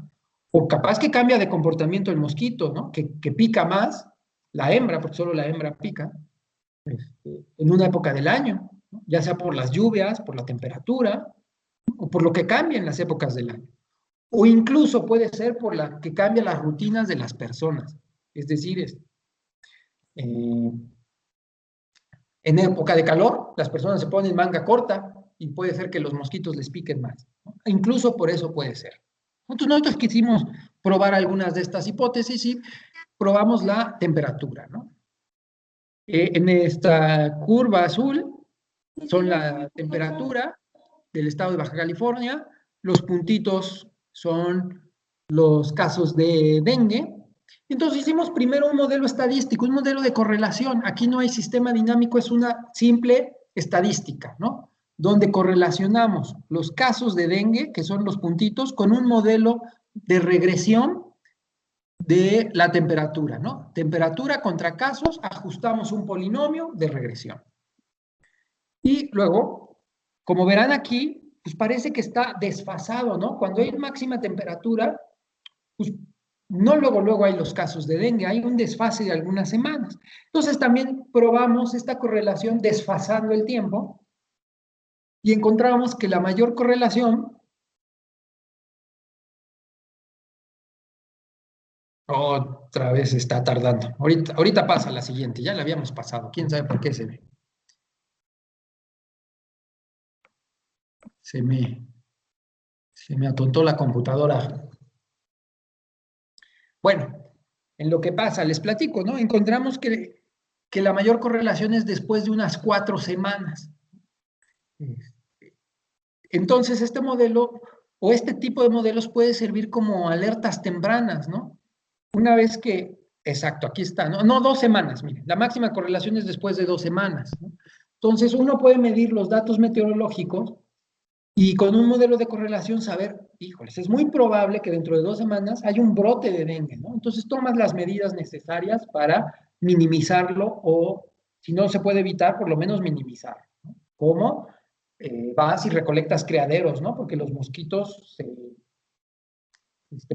O capaz que cambia de comportamiento el mosquito, ¿no? Que pica más la hembra, porque solo la hembra pica, en una época del año, ¿no? Ya sea por las lluvias, por la temperatura, ¿no? O por lo que cambia en las épocas del año. O incluso puede ser por la que cambia las rutinas de las personas. Es decir, eh, en época de calor, las personas se ponen manga corta y puede ser que los mosquitos les piquen más, ¿no? Incluso por eso puede ser. Entonces nosotros quisimos probar algunas de estas hipótesis y probamos la temperatura, ¿no? En esta curva azul son la temperatura del estado de Baja California, los puntitos son los casos de dengue. Entonces hicimos primero un modelo estadístico, un modelo de correlación. Aquí no hay sistema dinámico, es una simple estadística, ¿no? Donde correlacionamos los casos de dengue, que son los puntitos, con un modelo de regresión de la temperatura, ¿no? Temperatura contra casos, ajustamos un polinomio de regresión. Y luego, como verán aquí, pues parece que está desfasado, ¿no? Cuando hay máxima temperatura, pues no luego hay los casos de dengue, hay un desfase de algunas semanas. Entonces también probamos esta correlación desfasando el tiempo y encontramos que la mayor correlación, otra vez está tardando, ahorita pasa la siguiente, ya la habíamos pasado, quién sabe por qué se ve. Se me atontó la computadora. Bueno, en lo que pasa, les platico, ¿no? Encontramos que la mayor correlación es después de unas 4 semanas. Entonces, este modelo o este tipo de modelos puede servir como alertas tempranas, ¿no? Una vez que, exacto, aquí está, ¿no? No, 2 semanas, miren, la máxima correlación es después de 2 semanas, ¿no? Entonces, uno puede medir los datos meteorológicos y con un modelo de correlación saber, híjoles, es muy probable que dentro de 2 semanas haya un brote de dengue, ¿no? Entonces tomas las medidas necesarias para minimizarlo o, si no se puede evitar, por lo menos minimizarlo, ¿no? ¿Cómo? Vas y recolectas criaderos, ¿no? Porque los mosquitos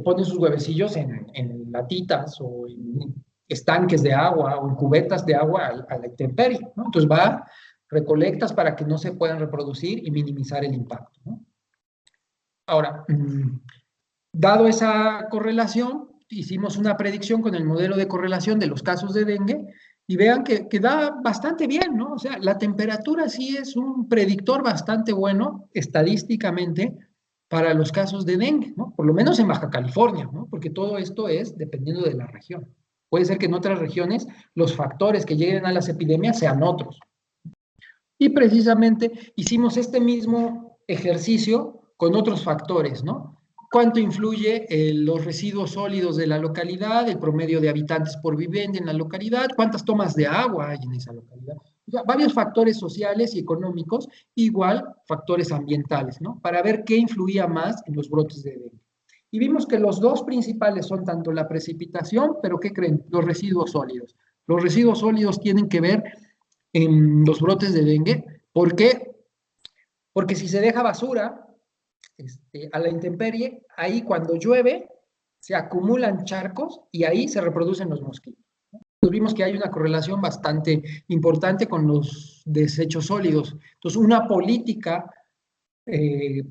ponen sus huevecillos en latitas o en estanques de agua o en cubetas de agua a la intemperie, ¿no? Entonces va, recolectas para que no se puedan reproducir y minimizar el impacto, ¿no? Ahora, dado esa correlación, hicimos una predicción con el modelo de correlación de los casos de dengue y vean que da bastante bien, ¿no? O sea, la temperatura sí es un predictor bastante bueno estadísticamente para los casos de dengue, ¿no? Por lo menos en Baja California, ¿no? Porque todo esto es dependiendo de la región. Puede ser que en otras regiones los factores que lleguen a las epidemias sean otros. Y precisamente hicimos este mismo ejercicio con otros factores, ¿no? ¿Cuánto influye los residuos sólidos de la localidad, el promedio de habitantes por vivienda en la localidad, cuántas tomas de agua hay en esa localidad? O sea, varios factores sociales y económicos, igual factores ambientales, ¿no? Para ver qué influía más en los brotes de dengue. Y vimos que los dos principales son tanto la precipitación, pero ¿qué creen? Los residuos sólidos. Los residuos sólidos tienen que ver en los brotes de dengue. ¿Por qué? Porque si se deja basura a la intemperie, ahí cuando llueve se acumulan charcos y ahí se reproducen los mosquitos. Entonces vimos que hay una correlación bastante importante con los desechos sólidos. Entonces, una política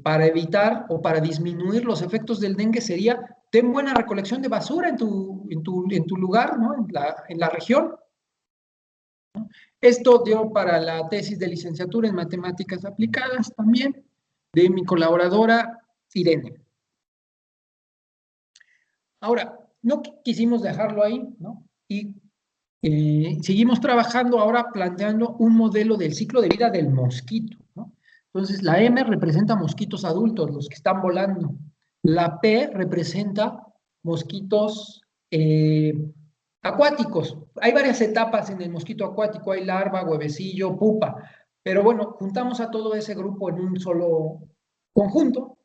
para evitar o para disminuir los efectos del dengue sería ten buena recolección de basura en tu lugar, ¿no? en la región. Esto dio para la tesis de licenciatura en matemáticas aplicadas también de mi colaboradora Irene. Ahora, no quisimos dejarlo ahí, ¿no? Y seguimos trabajando ahora planteando un modelo del ciclo de vida del mosquito, ¿no? Entonces, la M representa mosquitos adultos, los que están volando. La P representa mosquitos acuáticos. Hay varias etapas en el mosquito acuático, hay larva, huevecillo, pupa, pero bueno, juntamos a todo ese grupo en un solo conjunto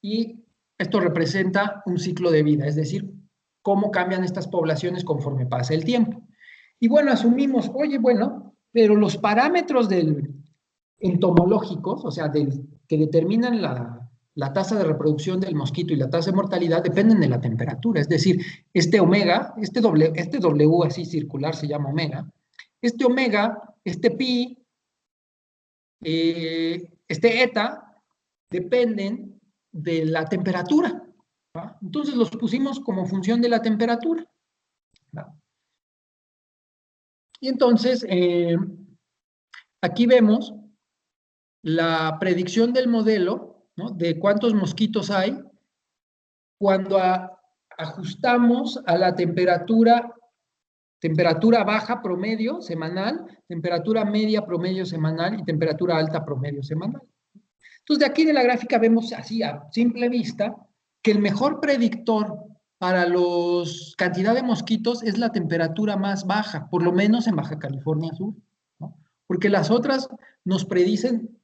y esto representa un ciclo de vida, es decir, cómo cambian estas poblaciones conforme pasa el tiempo. Y bueno, asumimos, oye, bueno, pero los parámetros entomológicos, o sea, que determinan la tasa de reproducción del mosquito y la tasa de mortalidad dependen de la temperatura. Es decir, este omega, este W así circular se llama omega, este omega, este pi, este eta, dependen de la temperatura, ¿va? Entonces los pusimos como función de la temperatura, ¿va? Y entonces, aquí vemos la predicción del modelo, ¿no? De cuántos mosquitos hay cuando ajustamos a la temperatura baja promedio semanal, temperatura media promedio semanal y temperatura alta promedio semanal. Entonces, de aquí de la gráfica vemos así a simple vista que el mejor predictor para la cantidad de mosquitos es la temperatura más baja, por lo menos en Baja California Sur, ¿no? Porque las otras nos predicen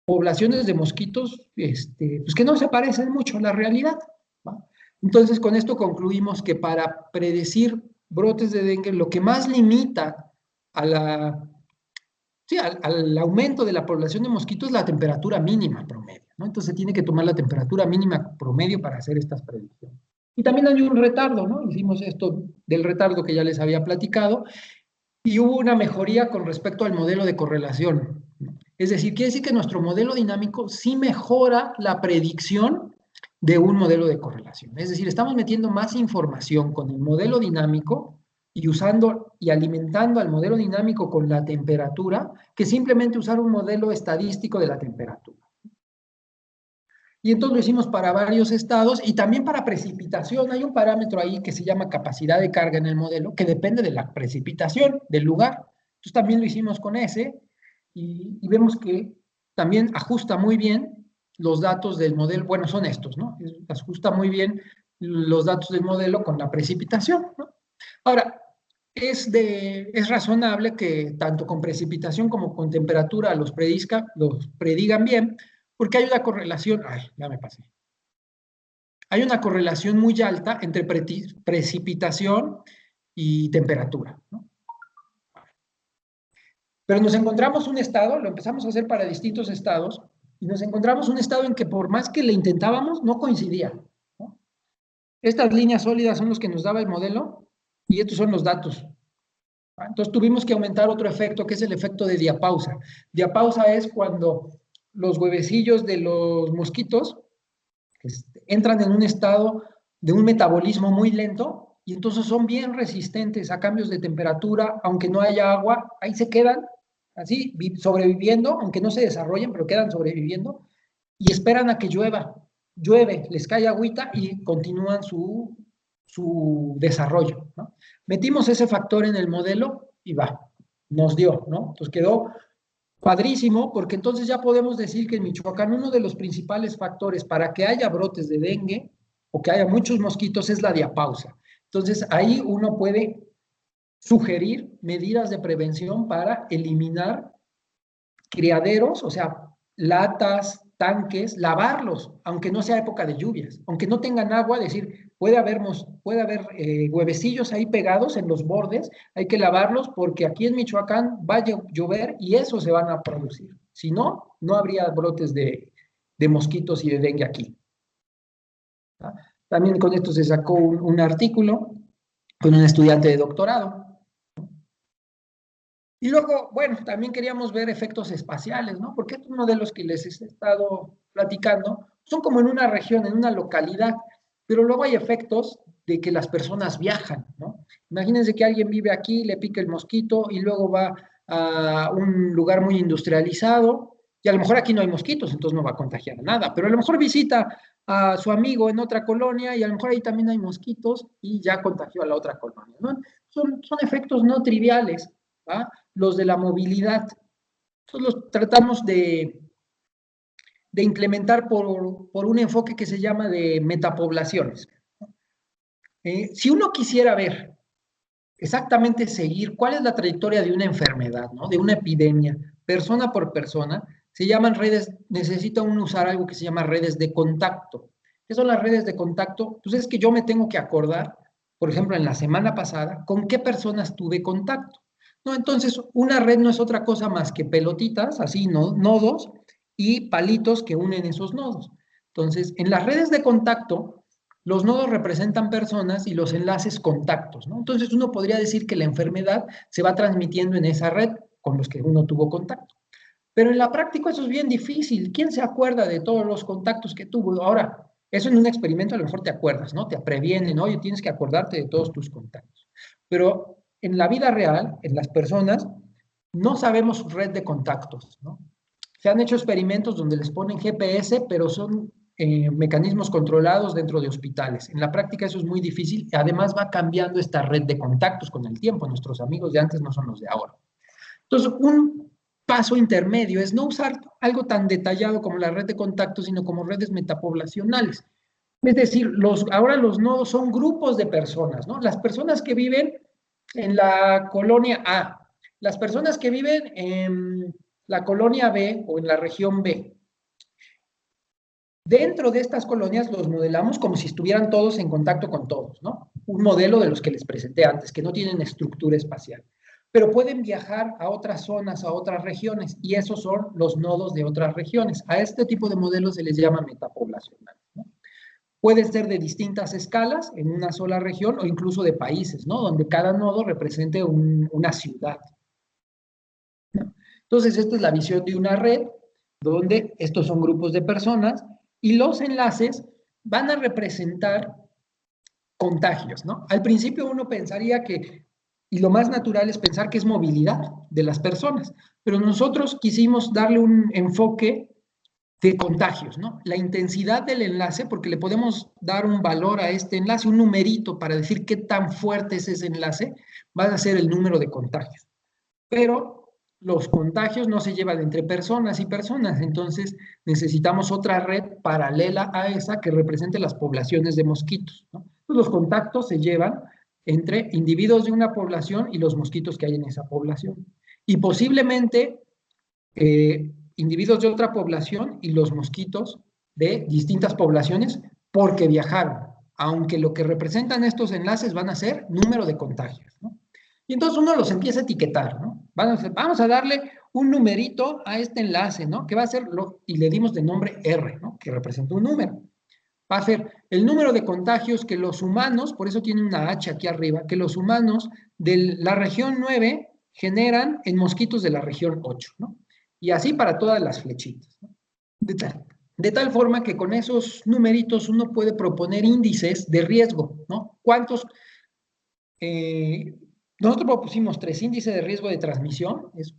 poblaciones de mosquitos pues que no se parecen mucho a la realidad, ¿no? Entonces, con esto concluimos que para predecir brotes de dengue, lo que más limita al aumento de la población de mosquitos es la temperatura mínima promedio, ¿no? Entonces, se tiene que tomar la temperatura mínima promedio para hacer estas predicciones. Y también hay un retardo, ¿no? Hicimos esto del retardo que ya les había platicado, y hubo una mejoría con respecto al modelo de correlación. Es decir, quiere decir que nuestro modelo dinámico sí mejora la predicción de un modelo de correlación. Es decir, estamos metiendo más información con el modelo dinámico y usando y alimentando al modelo dinámico con la temperatura que simplemente usar un modelo estadístico de la temperatura. Y entonces lo hicimos para varios estados y también para precipitación. Hay un parámetro ahí que se llama capacidad de carga en el modelo, que depende de la precipitación del lugar. Entonces también lo hicimos con ese y vemos que también ajusta muy bien los datos del modelo. Bueno, son estos, ¿no? Ajusta muy bien los datos del modelo con la precipitación, ¿no? Ahora, es razonable que tanto con precipitación como con temperatura los predigan bien, porque hay una correlación, ay, ya me pasé. Hay una correlación muy alta entre precipitación y temperatura, ¿no? Pero nos encontramos un estado, lo empezamos a hacer para distintos estados, y nos encontramos un estado en que por más que le intentábamos, no coincidía, ¿no? Estas líneas sólidas son los que nos daba el modelo, y estos son los datos. Entonces tuvimos que aumentar otro efecto, que es el efecto de diapausa. Diapausa es cuando los huevecillos de los mosquitos entran en un estado de un metabolismo muy lento y entonces son bien resistentes a cambios de temperatura, aunque no haya agua, ahí se quedan así, sobreviviendo, aunque no se desarrollen, pero quedan sobreviviendo y esperan a que llueva. Llueve, les cae agüita y continúan su desarrollo, ¿no? Metimos ese factor en el modelo y va, nos dio, ¿no? Entonces quedó padrísimo, porque entonces ya podemos decir que en Michoacán uno de los principales factores para que haya brotes de dengue o que haya muchos mosquitos es la diapausa. Entonces ahí uno puede sugerir medidas de prevención para eliminar criaderos, o sea, latas, tanques, lavarlos, aunque no sea época de lluvias, aunque no tengan agua, decir, puede haber huevecillos ahí pegados en los bordes, hay que lavarlos porque aquí en Michoacán va a llover y eso se van a producir. Si no, no habría brotes de mosquitos y de dengue aquí. ¿Ah? También con esto se sacó un artículo con un estudiante de doctorado. Y luego, bueno, también queríamos ver efectos espaciales, ¿no? Porque estos modelos que les he estado platicando son como en una región, en una localidad, pero luego hay efectos de que las personas viajan, ¿no? Imagínense que alguien vive aquí, le pica el mosquito y luego va a un lugar muy industrializado y a lo mejor aquí no hay mosquitos, entonces no va a contagiar nada, pero a lo mejor visita a su amigo en otra colonia y a lo mejor ahí también hay mosquitos y ya contagió a la otra colonia, ¿no? Son efectos no triviales, ¿va? Los de la movilidad. Entonces los tratamos de implementar por un enfoque que se llama de metapoblaciones. Si uno quisiera ver exactamente seguir cuál es la trayectoria de una enfermedad, ¿no? De una epidemia, persona por persona, se llaman redes, necesita uno usar algo que se llama redes de contacto. ¿Qué son las redes de contacto? Pues es que yo me tengo que acordar, por ejemplo, en la semana pasada, con qué personas tuve contacto. ¿No? Entonces, una red no es otra cosa más que pelotitas, así, ¿no? Nodos y palitos que unen esos nodos. Entonces, en las redes de contacto, los nodos representan personas y los enlaces contactos, ¿no? Entonces, uno podría decir que la enfermedad se va transmitiendo en esa red con los que uno tuvo contacto. Pero en la práctica eso es bien difícil. ¿Quién se acuerda de todos los contactos que tuvo? Ahora, eso en un experimento a lo mejor te acuerdas, ¿no? Te previenen, oye, tienes que acordarte de todos tus contactos. Pero en la vida real, en las personas, no sabemos su red de contactos, ¿no? Se han hecho experimentos donde les ponen GPS, pero son mecanismos controlados dentro de hospitales. En la práctica eso es muy difícil. Además va cambiando esta red de contactos con el tiempo. Nuestros amigos de antes no son los de ahora. Entonces, un paso intermedio es no usar algo tan detallado como la red de contactos, sino como redes metapoblacionales. Es decir, ahora los nodos son grupos de personas, ¿no? Las personas que viven en la colonia A, las personas que viven en la colonia B o en la región B. Dentro de estas colonias los modelamos como si estuvieran todos en contacto con todos, ¿no? Un modelo de los que les presenté antes, que no tienen estructura espacial. Pero pueden viajar a otras zonas, a otras regiones, y esos son los nodos de otras regiones. A este tipo de modelos se les llama metapoblacionales, ¿no? Puede ser de distintas escalas en una sola región o incluso de países, ¿no? Donde cada nodo represente una ciudad, ¿no? Entonces, esta es la visión de una red donde estos son grupos de personas y los enlaces van a representar contagios, ¿no? Al principio uno pensaría que, y lo más natural es pensar que es movilidad de las personas, pero nosotros quisimos darle un enfoque de contagios, ¿no? La intensidad del enlace, porque le podemos dar un valor a este enlace, un numerito para decir qué tan fuerte es ese enlace, va a ser el número de contagios. Pero los contagios no se llevan entre personas y personas, entonces necesitamos otra red paralela a esa que represente las poblaciones de mosquitos, ¿no? Entonces, los contactos se llevan entre individuos de una población y los mosquitos que hay en esa población. Y posiblemente individuos de otra población y los mosquitos de distintas poblaciones porque viajaron, aunque lo que representan estos enlaces van a ser número de contagios, ¿no? Y entonces uno los empieza a etiquetar, ¿no? Vamos a darle un numerito a este enlace, ¿no? Que va a ser, y le dimos de nombre R, ¿no? Que representa un número. Va a ser el número de contagios que los humanos, por eso tiene una H aquí arriba, que los humanos de la región 9 generan en mosquitos de la región 8, ¿no? Y así para todas las flechitas, ¿no? De tal forma que con esos numeritos uno puede proponer índices de riesgo, ¿no? ¿Cuántos? Nosotros propusimos 3 índices de riesgo de transmisión, es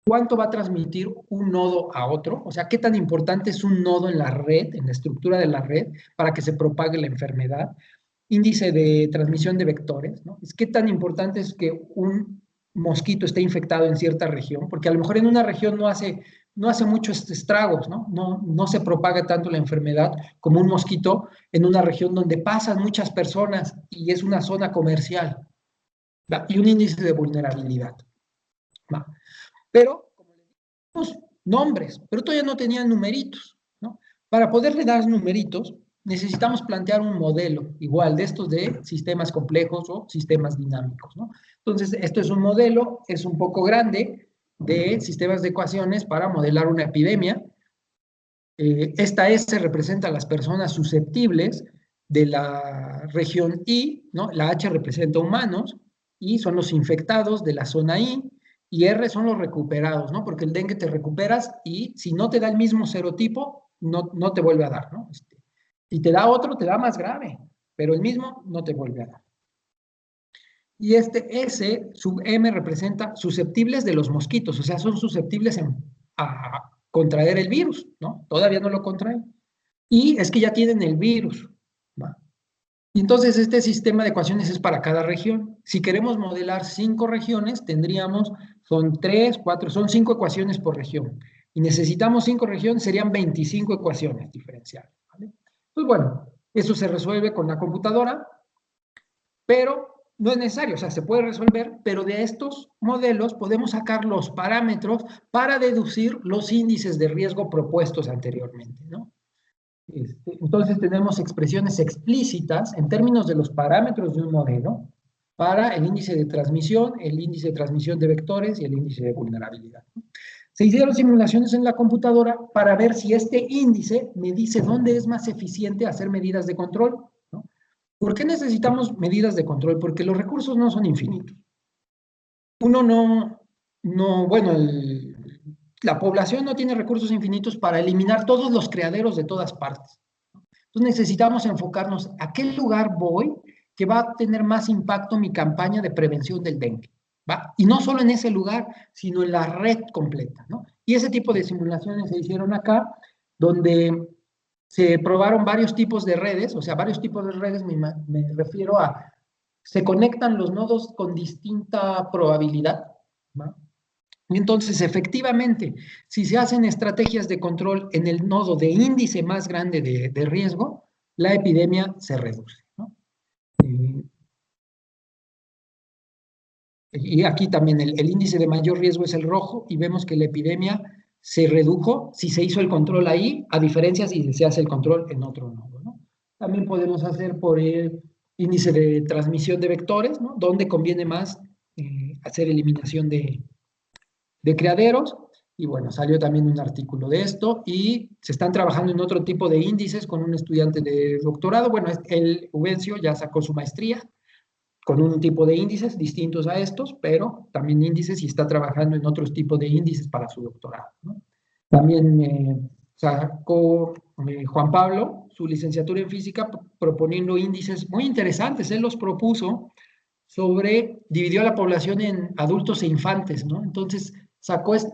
cuánto va a transmitir un nodo a otro, o sea, qué tan importante es un nodo en la red, en la estructura de la red, para que se propague la enfermedad. Índice de transmisión de vectores, ¿no? Es qué tan importante es que un mosquito esté infectado en cierta región, porque a lo mejor en una región no hace muchos estragos, ¿no? No se propaga tanto la enfermedad como un mosquito en una región donde pasan muchas personas y es una zona comercial, ¿va? Y un índice de vulnerabilidad, ¿va? Pero, como le dimos nombres, pero todavía no tenían numeritos, ¿no? Para poderle dar numeritos, necesitamos plantear un modelo, igual de estos de sistemas complejos o sistemas dinámicos, ¿no? Entonces, esto es un modelo, es un poco grande, de sistemas de ecuaciones para modelar una epidemia. Esta S representa a las personas susceptibles de la región I, ¿no? La H representa humanos, I son los infectados de la zona I, y R son los recuperados, ¿no? Porque el dengue te recuperas y si no te da el mismo serotipo, no te vuelve a dar, ¿no? Si te da otro, te da más grave, pero el mismo no te vuelve a dar. Y este S sub M representa susceptibles de los mosquitos, o sea, son susceptibles a contraer el virus, ¿no? Todavía no lo contraen. Y es que ya tienen el virus, ¿va? Y entonces este sistema de ecuaciones es para cada región. Si queremos modelar 5 regiones, tendríamos, son 3, 4, son 5 ecuaciones por región. Y necesitamos 5 regiones, serían 25 ecuaciones diferenciales, ¿vale? Pues bueno, eso se resuelve con la computadora, pero no es necesario, o sea, se puede resolver, pero de estos modelos podemos sacar los parámetros para deducir los índices de riesgo propuestos anteriormente, ¿no? Entonces tenemos expresiones explícitas en términos de los parámetros de un modelo para el índice de transmisión, el índice de transmisión de vectores y el índice de vulnerabilidad, ¿no? Se hicieron simulaciones en la computadora para ver si este índice me dice dónde es más eficiente hacer medidas de control, ¿no? ¿Por qué necesitamos medidas de control? Porque los recursos no son infinitos. Uno bueno, la población no tiene recursos infinitos para eliminar todos los criaderos de todas partes. Entonces necesitamos enfocarnos a qué lugar voy que va a tener más impacto mi campaña de prevención del dengue, ¿va? Y no solo en ese lugar, sino en la red completa, ¿no? Y ese tipo de simulaciones se hicieron acá, donde se probaron varios tipos de redes, o sea, varios tipos de redes, me refiero a, se conectan los nodos con distinta probabilidad, ¿va? Y entonces, efectivamente, si se hacen estrategias de control en el nodo de índice más grande de riesgo, la epidemia se reduce, ¿no? Y aquí también el índice de mayor riesgo es el rojo y vemos que la epidemia se redujo si se hizo el control ahí, a diferencia si se hace el control en otro nodo, ¿no? También podemos hacer por el índice de transmisión de vectores, ¿no? Donde conviene más hacer eliminación de criaderos, Y bueno, salió también un artículo de esto y se están trabajando en otro tipo de índices con un estudiante de doctorado. Bueno, el Ubencio ya sacó su maestría con un tipo de índices distintos a estos, pero también índices y está trabajando en otros tipos de índices para su doctorado, ¿no? También sacó Juan Pablo su licenciatura en física proponiendo índices muy interesantes. Él los propuso dividió a la población en adultos e infantes, ¿no? Entonces,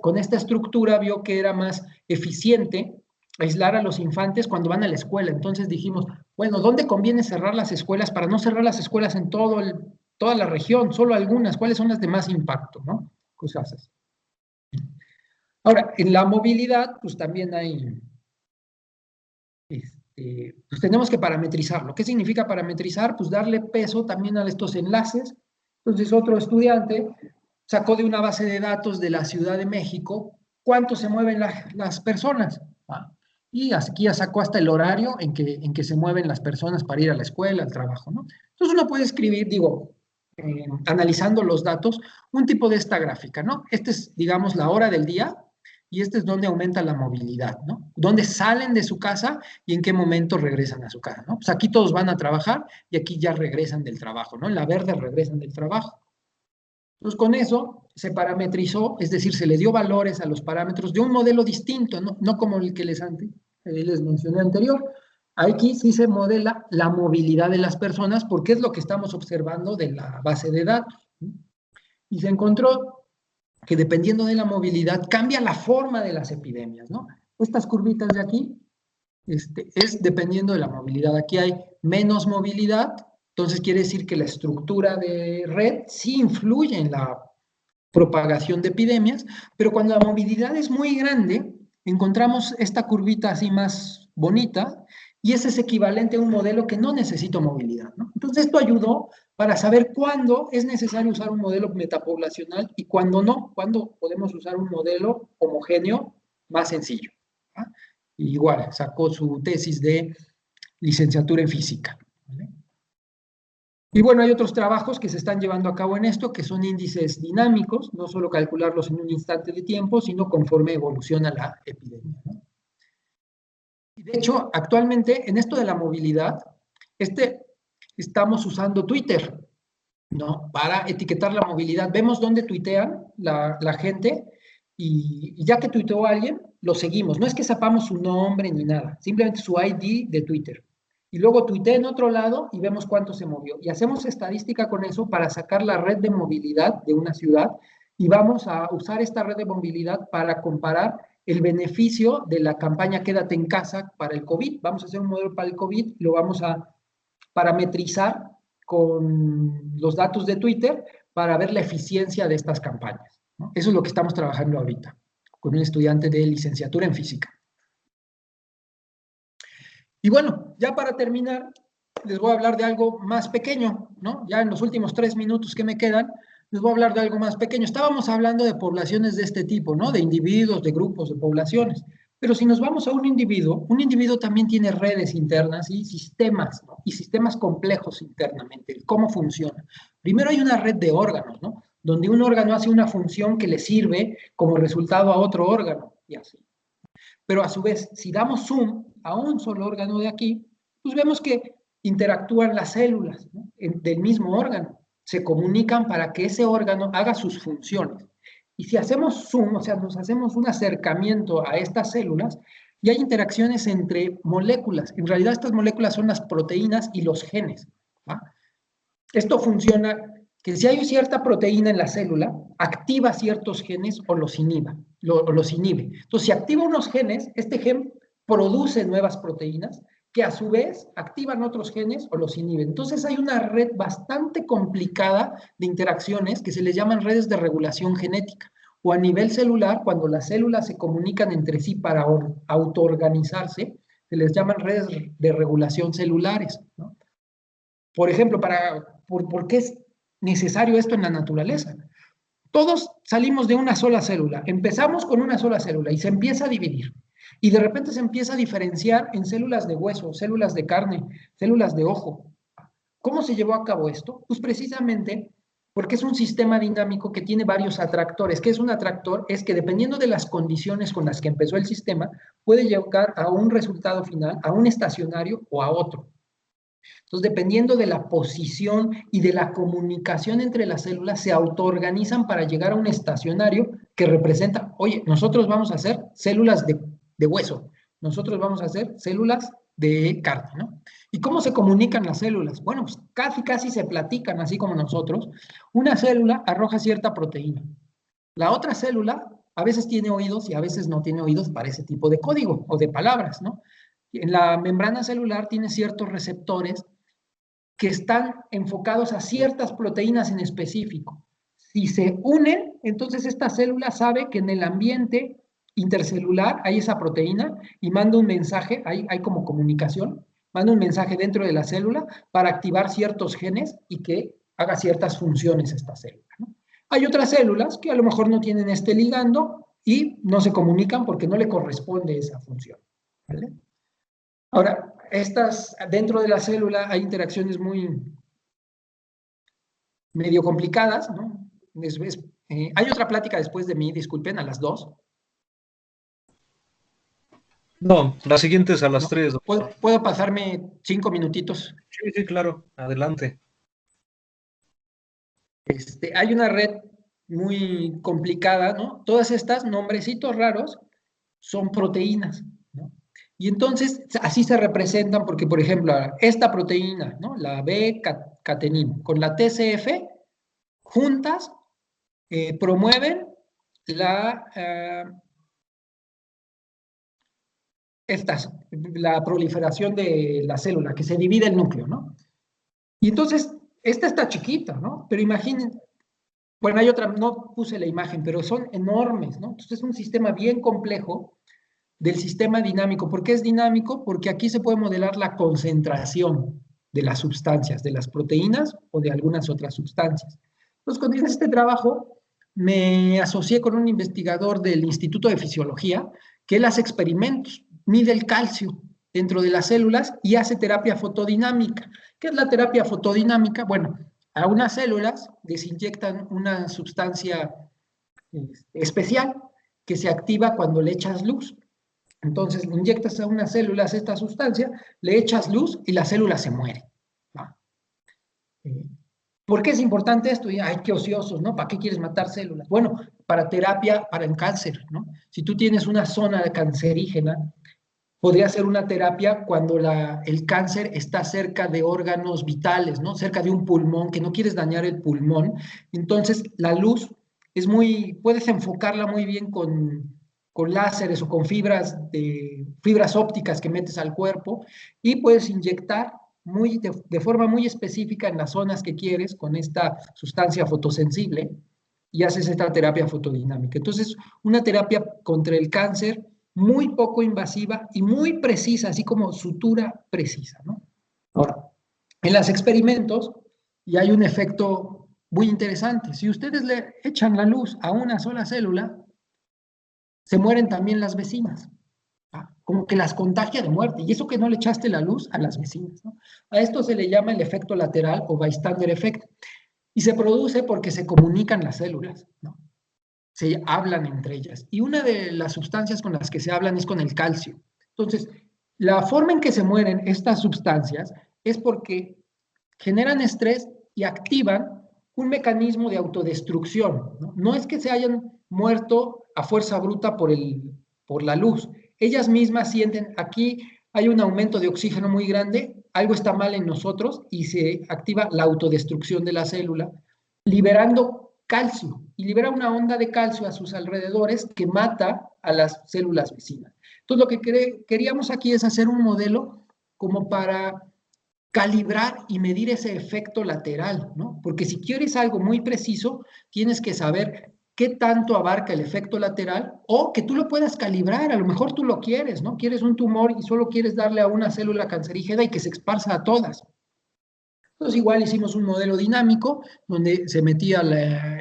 con esta estructura vio que era más eficiente aislar a los infantes cuando van a la escuela. Entonces dijimos, bueno, ¿dónde conviene cerrar las escuelas para no cerrar las escuelas en toda la región, solo algunas? ¿Cuáles son las de más impacto, no? Cosas así. Ahora, en la movilidad, pues también hay, pues tenemos que parametrizarlo. ¿Qué significa parametrizar? Pues darle peso también a estos enlaces. Entonces, otro estudiante sacó de una base de datos de la Ciudad de México cuánto se mueven las personas. ¿Va? Y aquí ya sacó hasta el horario en que se mueven las personas para ir a la escuela, al trabajo, ¿no? Entonces uno puede escribir, analizando los datos, un tipo de esta gráfica, ¿no? Este es, digamos, la hora del día y este es donde aumenta la movilidad, ¿no? Dónde salen de su casa y en qué momento regresan a su casa, ¿no? Pues aquí todos van a trabajar y aquí ya regresan del trabajo, ¿no? En la verde regresan del trabajo. Entonces, con eso se parametrizó, es decir, se le dio valores a los parámetros de un modelo distinto, no como el que les mencioné anterior. Aquí sí se modela la movilidad de las personas porque es lo que estamos observando de la base de datos. Y se encontró que dependiendo de la movilidad cambia la forma de las epidemias, ¿no? Estas curvitas de aquí es dependiendo de la movilidad. Aquí hay menos movilidad, entonces quiere decir que la estructura de red sí influye en la propagación de epidemias, pero cuando la movilidad es muy grande, encontramos esta curvita así más bonita y ese es equivalente a un modelo que no necesita movilidad, ¿no? Entonces esto ayudó para saber cuándo es necesario usar un modelo metapoblacional y cuándo no, cuándo podemos usar un modelo homogéneo más sencillo. ¿Va? Igual, sacó su tesis de licenciatura en física. ¿Vale? Y bueno, hay otros trabajos que se están llevando a cabo en esto, que son índices dinámicos, no solo calcularlos en un instante de tiempo, sino conforme evoluciona la epidemia, ¿no? Y de hecho, actualmente, en esto de la movilidad, estamos usando Twitter, ¿no? Para etiquetar la movilidad. Vemos dónde tuitean la gente y ya que tuiteó alguien, lo seguimos. No es que sepamos su nombre ni nada, simplemente su ID de Twitter. Y luego tuitea en otro lado y vemos cuánto se movió. Y hacemos estadística con eso para sacar la red de movilidad de una ciudad y vamos a usar esta red de movilidad para comparar el beneficio de la campaña Quédate en casa para el COVID. Vamos a hacer un modelo para el COVID y lo vamos a parametrizar con los datos de Twitter para ver la eficiencia de estas campañas, ¿no? Eso es lo que estamos trabajando ahorita con un estudiante de licenciatura en física. Y bueno, ya para terminar, les voy a hablar de algo más pequeño, ¿no? Ya en los últimos 3 minutos que me quedan, les voy a hablar de algo más pequeño. Estábamos hablando de poblaciones de este tipo, ¿no? De individuos, de grupos, de poblaciones. Pero si nos vamos a un individuo también tiene redes internas y sistemas, ¿no? Y sistemas complejos internamente, cómo funciona. Primero hay una red de órganos, ¿no? Donde un órgano hace una función que le sirve como resultado a otro órgano, y así. Pero a su vez, si damos zoom a un solo órgano de aquí, pues vemos que interactúan las células, ¿no? Del mismo órgano. Se comunican para que ese órgano haga sus funciones. Y si hacemos zoom, o sea, nos hacemos un acercamiento a estas células, y hay interacciones entre moléculas. En realidad estas moléculas son las proteínas y los genes. ¿Va? Esto funciona que si hay cierta proteína en la célula, activa ciertos genes o los inhibe. Entonces, si activa unos genes, este gen produce nuevas proteínas que a su vez activan otros genes o los inhiben. Entonces, hay una red bastante complicada de interacciones que se les llaman redes de regulación genética. O a nivel celular, cuando las células se comunican entre sí para autoorganizarse, se les llaman redes de regulación celulares, ¿no? Por ejemplo, ¿por qué es necesario esto en la naturaleza? Todos salimos de una sola célula, empezamos con una sola célula y se empieza a dividir. Y de repente se empieza a diferenciar en células de hueso, células de carne, células de ojo. ¿Cómo se llevó a cabo esto? Pues precisamente porque es un sistema dinámico que tiene varios atractores. ¿Qué es un atractor? Es que dependiendo de las condiciones con las que empezó el sistema, puede llegar a un resultado final, a un estacionario o a otro. Entonces, dependiendo de la posición y de la comunicación entre las células, se autoorganizan para llegar a un estacionario que representa, oye, nosotros vamos a hacer células de hueso, nosotros vamos a hacer células de carne, ¿no? ¿Y cómo se comunican las células? Bueno, pues casi se platican, así como nosotros. Una célula arroja cierta proteína. La otra célula a veces tiene oídos y a veces no tiene oídos para ese tipo de código o de palabras, ¿no? En la membrana celular tiene ciertos receptores que están enfocados a ciertas proteínas en específico. Si se unen, entonces esta célula sabe que en el ambiente intercelular hay esa proteína y manda un mensaje, hay como comunicación, manda un mensaje dentro de la célula para activar ciertos genes y que haga ciertas funciones esta célula, ¿no? Hay otras células que a lo mejor no tienen este ligando y no se comunican porque no le corresponde esa función, ¿vale? Ahora, dentro de la célula hay interacciones muy medio complicadas, ¿no? Hay otra plática después de mí, disculpen, a las 2. No, la siguiente es a las ¿No? 3. ¿Puedo pasarme 5 minutitos? Sí, sí, claro, adelante. Hay una red muy complicada, ¿no? Todas estas nombrecitos raros son proteínas, ¿no? Y entonces así se representan porque, por ejemplo, esta proteína, ¿no? La B-catenina con la TCF juntas promueven la proliferación de la célula, que se divide el núcleo, ¿no? Y entonces, esta está chiquita, ¿no? Pero imaginen, bueno, hay otra, no puse la imagen, pero son enormes, ¿no? Entonces es un sistema bien complejo del sistema dinámico. ¿Por qué es dinámico? Porque aquí se puede modelar la concentración de las sustancias, de las proteínas o de algunas otras sustancias. Entonces, cuando hice este trabajo, me asocié con un investigador del Instituto de Fisiología que él hace experimentos, mide el calcio dentro de las células y hace terapia fotodinámica. ¿Qué es la terapia fotodinámica? Bueno, a unas células les inyectan una sustancia especial que se activa cuando le echas luz. Entonces, le inyectas a unas células esta sustancia, le echas luz y la célula se muere, ¿no? ¿Por qué es importante esto? Ay, qué ociosos, ¿no? ¿Para qué quieres matar células? Bueno, para terapia, para el cáncer, ¿no? Si tú tienes una zona cancerígena, podría ser una terapia cuando el cáncer está cerca de órganos vitales, ¿no? Cerca de un pulmón, que no quieres dañar el pulmón. Entonces, la luz puedes enfocarla muy bien con láseres o con fibras ópticas que metes al cuerpo y puedes inyectar de forma muy específica en las zonas que quieres con esta sustancia fotosensible y haces esta terapia fotodinámica. Entonces, una terapia contra el cáncer muy poco invasiva y muy precisa, así como sutura precisa, ¿no? Ahora, en los experimentos, y hay un efecto muy interesante, si ustedes le echan la luz a una sola célula, se mueren también las vecinas, ¿ah? Como que las contagia de muerte, y eso que no le echaste la luz a las vecinas, ¿no? A esto se le llama el efecto lateral o bystander effect, y se produce porque se comunican las células, ¿no? Se hablan entre ellas. Y una de las sustancias con las que se hablan es con el calcio. Entonces, la forma en que se mueren estas sustancias es porque generan estrés y activan un mecanismo de autodestrucción, ¿no? No es que se hayan muerto a fuerza bruta por la luz. Ellas mismas sienten, aquí hay un aumento de oxígeno muy grande, algo está mal en nosotros y se activa la autodestrucción de la célula, liberando calcio y libera una onda de calcio a sus alrededores que mata a las células vecinas. Entonces, lo que queríamos aquí es hacer un modelo como para calibrar y medir ese efecto lateral, ¿no? Porque si quieres algo muy preciso, tienes que saber qué tanto abarca el efecto lateral o que tú lo puedas calibrar. A lo mejor tú lo quieres, ¿no? Quieres un tumor y solo quieres darle a una célula cancerígena y que se esparza a todas. Entonces, igual hicimos un modelo dinámico donde se metía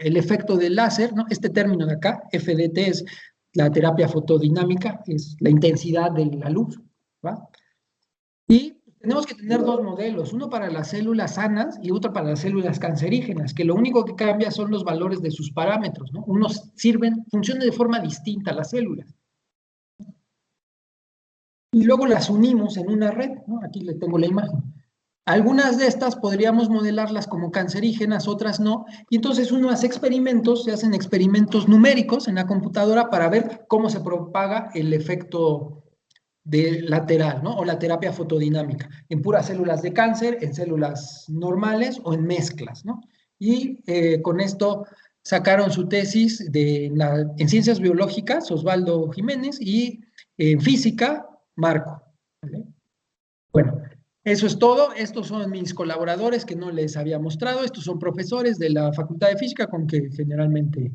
el efecto del láser, ¿no? Este término de acá, FDT, es la terapia fotodinámica, es la intensidad de la luz, ¿va? Y tenemos que tener dos modelos, uno para las células sanas y otro para las células cancerígenas, que lo único que cambia son los valores de sus parámetros, ¿no? Unos funcionan de forma distinta las células. Y luego las unimos en una red, ¿no? Aquí le tengo la imagen. Algunas de estas podríamos modelarlas como cancerígenas, otras no, y entonces uno hace experimentos, se hacen experimentos numéricos en la computadora para ver cómo se propaga el efecto de lateral, ¿no? O la terapia fotodinámica, en puras células de cáncer, en células normales o en mezclas, ¿no? Y con esto sacaron su tesis en ciencias biológicas, Osvaldo Jiménez, y en física, Marco. ¿Vale? Bueno, eso es todo. Estos son mis colaboradores que no les había mostrado. Estos son profesores de la Facultad de Física con que generalmente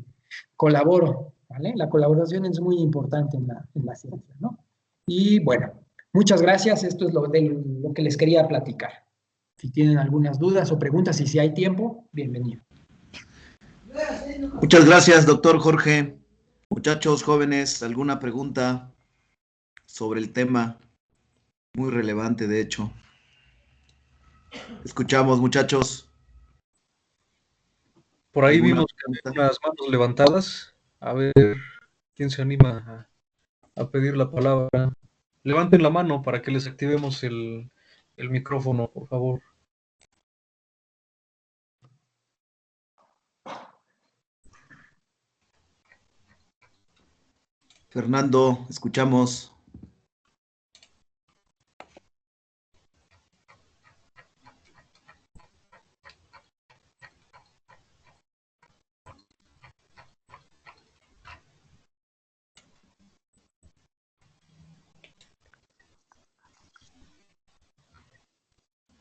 colaboro. ¿Vale? La colaboración es muy importante en la ciencia, ¿no? Y bueno, muchas gracias. Esto es lo que les quería platicar. Si tienen algunas dudas o preguntas y si hay tiempo, bienvenido. Muchas gracias, doctor Jorge. Muchachos jóvenes, ¿alguna pregunta sobre el tema? Muy relevante, de hecho. Escuchamos, muchachos. Por ahí ¿Alguna vimos pregunta? unas manos levantadas. A ver, ¿quién se anima a pedir la palabra? Levanten la mano para que les activemos el micrófono, por favor. Fernando, escuchamos.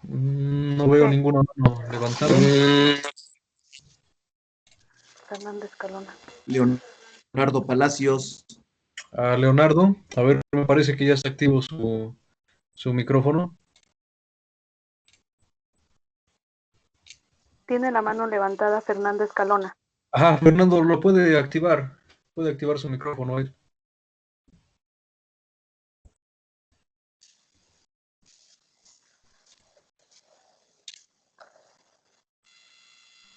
No veo ninguna mano levantada. Fernando Escalona. Leonardo Palacios. A Leonardo, a ver, me parece que ya está activo su micrófono. Tiene la mano levantada Fernando Escalona. Ajá, Fernando, lo puede activar. Puede activar su micrófono ahí.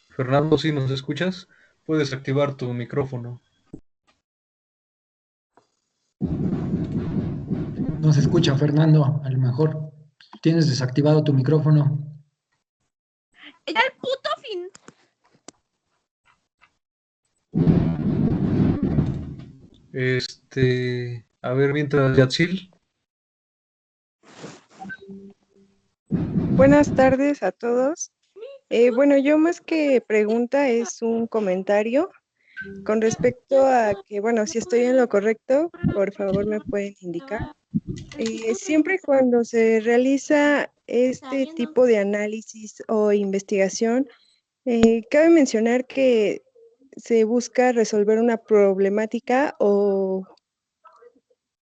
Fernando, si nos escuchas, puedes activar tu micrófono. No se escucha, Fernando. A lo mejor tienes desactivado tu micrófono. Ya el puto fin. A ver, mientras Yatsil. Buenas tardes a todos. Bueno, yo más que pregunta es un comentario con respecto a que, bueno, si estoy en lo correcto, por favor me pueden indicar. Siempre cuando se realiza este tipo de análisis o investigación, cabe mencionar que se busca resolver una problemática o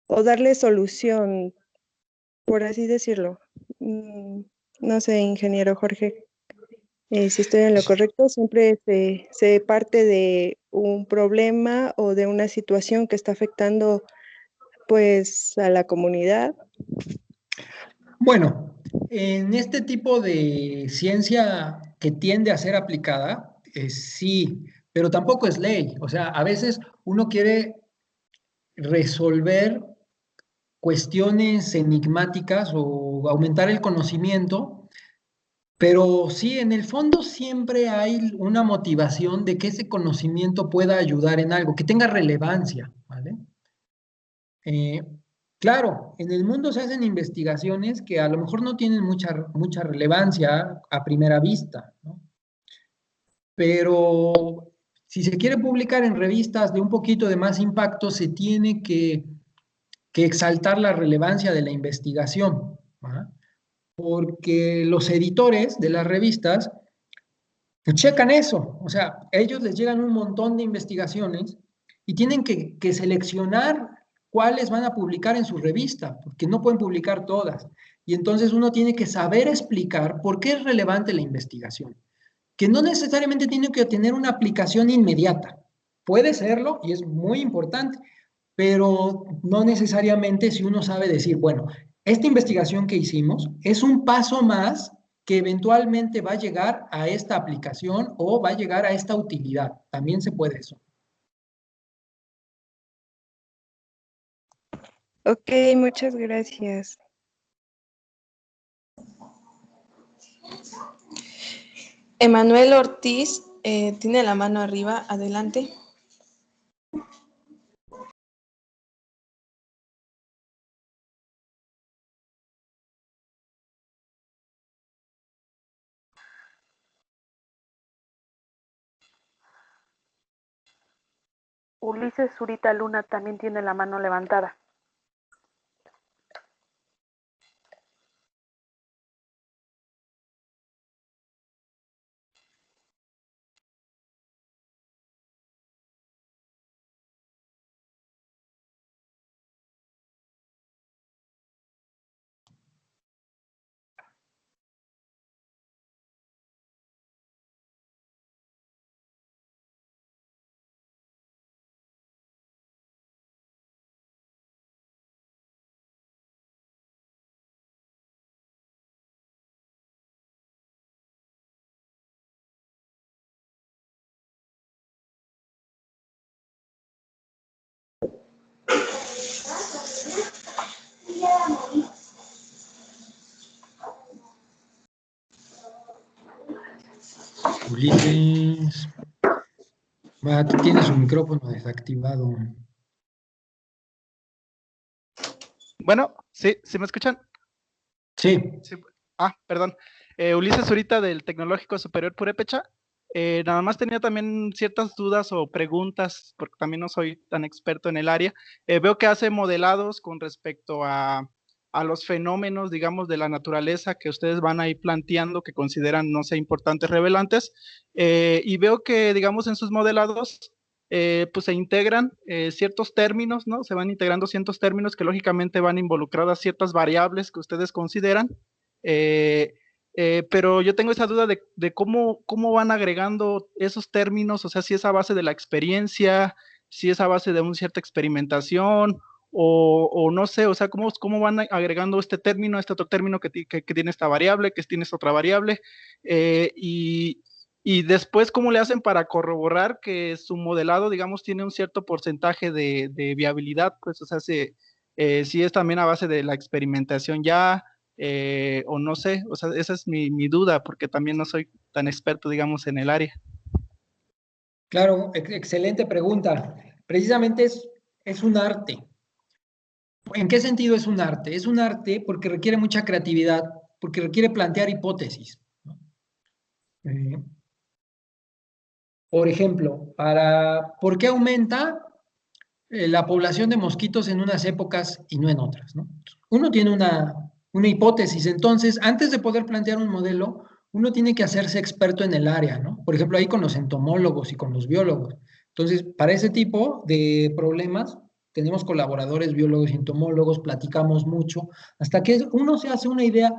darle solución, por así decirlo. No sé, ingeniero Jorge, si estoy en lo correcto, siempre se parte de un problema o de una situación que está afectando pues a la comunidad. Bueno, en este tipo de ciencia que tiende a ser aplicada, sí, pero tampoco es ley. O sea, a veces uno quiere resolver cuestiones enigmáticas o aumentar el conocimiento, pero sí, en el fondo siempre hay una motivación de que ese conocimiento pueda ayudar en algo, que tenga relevancia, ¿vale? Eh, claro, en el mundo se hacen investigaciones que a lo mejor no tienen mucha relevancia a primera vista, ¿no? Pero si se quiere publicar en revistas de un poquito de más impacto, se tiene que exaltar la relevancia de la investigación, ¿ah? Porque los editores de las revistas pues, checan eso, o sea, a ellos les llegan un montón de investigaciones y tienen que seleccionar cuáles van a publicar en su revista, porque no pueden publicar todas. Y entonces uno tiene que saber explicar por qué es relevante la investigación, que no necesariamente tiene que tener una aplicación inmediata. Puede serlo y es muy importante, pero no necesariamente si uno sabe decir, bueno, esta investigación que hicimos es un paso más que eventualmente va a llegar a esta aplicación o va a llegar a esta utilidad. También se puede eso. Ok, muchas gracias. Emanuel Ortiz tiene la mano arriba, adelante. Ulises Zurita Luna también tiene la mano levantada. Ulises. Tú tienes su micrófono desactivado. Bueno, sí, ¿sí me escuchan? Sí. Perdón. Ulises Zurita del Tecnológico Superior Purépecha. Nada más tenía también ciertas dudas o preguntas, porque también no soy tan experto en el área. Veo que hace modelados con respecto a los fenómenos, digamos, de la naturaleza que ustedes van a ir planteando, que consideran, no sé, importantes, relevantes, y veo que, digamos, en sus modelados, pues se integran ciertos términos, ¿no? Se van integrando ciertos términos que lógicamente van involucradas ciertas variables que ustedes consideran, pero yo tengo esa duda de cómo van agregando esos términos, o sea, si es a base de la experiencia, si es a base de una cierta experimentación, o no sé, o sea, cómo van agregando este término, este otro término que tiene esta variable, que tiene esta otra variable, y después cómo le hacen para corroborar que su modelado, digamos, tiene un cierto porcentaje de viabilidad, pues, o sea, si es también a base de la experimentación ya, o no sé, o sea, esa es mi duda, porque también no soy tan experto, digamos, en el área. Claro, excelente pregunta. Precisamente es un arte. ¿En qué sentido es un arte? Es un arte porque requiere mucha creatividad, porque requiere plantear hipótesis, ¿no? Por ejemplo, ¿por qué aumenta la población de mosquitos en unas épocas y no en otras, ¿no? Uno tiene una hipótesis, entonces, antes de poder plantear un modelo, uno tiene que hacerse experto en el área, ¿no? Por ejemplo, ahí con los entomólogos y con los biólogos. Entonces, para ese tipo de problemas, tenemos colaboradores biólogos y entomólogos, platicamos mucho, hasta que uno se hace una idea,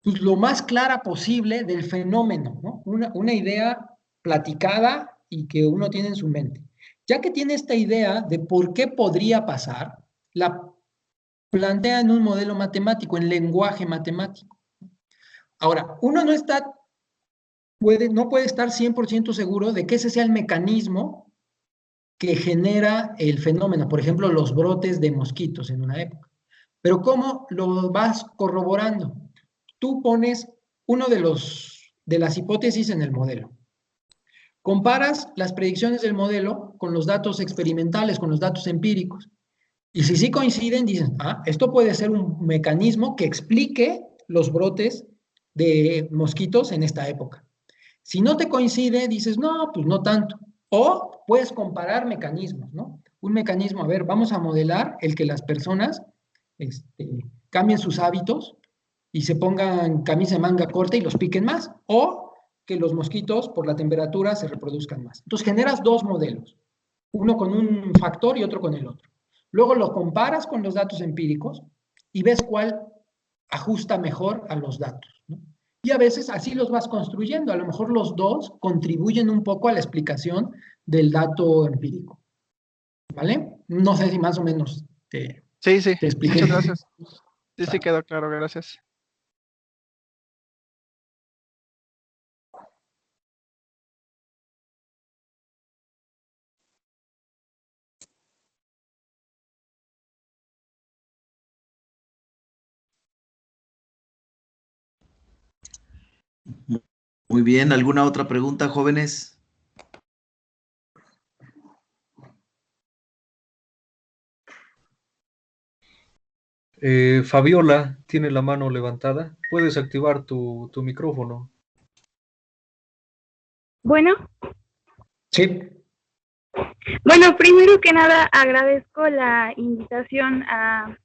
pues, lo más clara posible del fenómeno, ¿no? Una idea platicada y que uno tiene en su mente. Ya que tiene esta idea de por qué podría pasar, la plantea en un modelo matemático, en lenguaje matemático. Ahora, uno no puede estar 100% seguro de que ese sea el mecanismo que genera el fenómeno, por ejemplo, los brotes de mosquitos en una época. Pero ¿cómo lo vas corroborando? Tú pones uno de las hipótesis en el modelo. Comparas las predicciones del modelo con los datos experimentales, con los datos empíricos. Y si sí coinciden, dicen, esto puede ser un mecanismo que explique los brotes de mosquitos en esta época. Si no te coincide, dices, no, pues no tanto. O puedes comparar mecanismos, ¿no? Un mecanismo, a ver, vamos a modelar el que las personas cambien sus hábitos y se pongan camisa de manga corta y los piquen más. O que los mosquitos, por la temperatura, se reproduzcan más. Entonces generas dos modelos, uno con un factor y otro con el otro. Luego lo comparas con los datos empíricos y ves cuál ajusta mejor a los datos, ¿no? Y a veces así los vas construyendo. A lo mejor los dos contribuyen un poco a la explicación del dato empírico. ¿Vale? No sé si más o menos te Sí, expliqué. muchas gracias. Sí, sí quedó claro, gracias. Muy bien, ¿alguna otra pregunta, jóvenes? Fabiola tiene la mano levantada. Puedes activar tu micrófono. Bueno, Sí. bueno, primero que nada agradezco la invitación a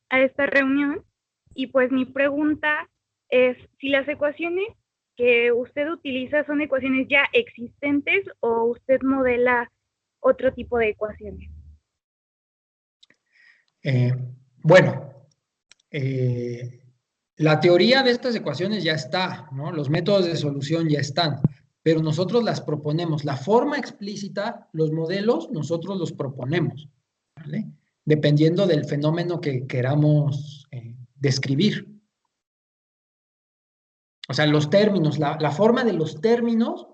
esta reunión y pues mi pregunta es si las ecuaciones que usted utiliza son ecuaciones ya existentes o usted modela otro tipo de ecuaciones. Eh, bueno, eh, la teoría de estas ecuaciones ya está, ¿no? Los métodos de solución ya están, pero nosotros las proponemos. La forma explícita, los modelos, nosotros los proponemos, ¿vale? Dependiendo del fenómeno que queramos describir. O sea, los términos, la forma de los términos,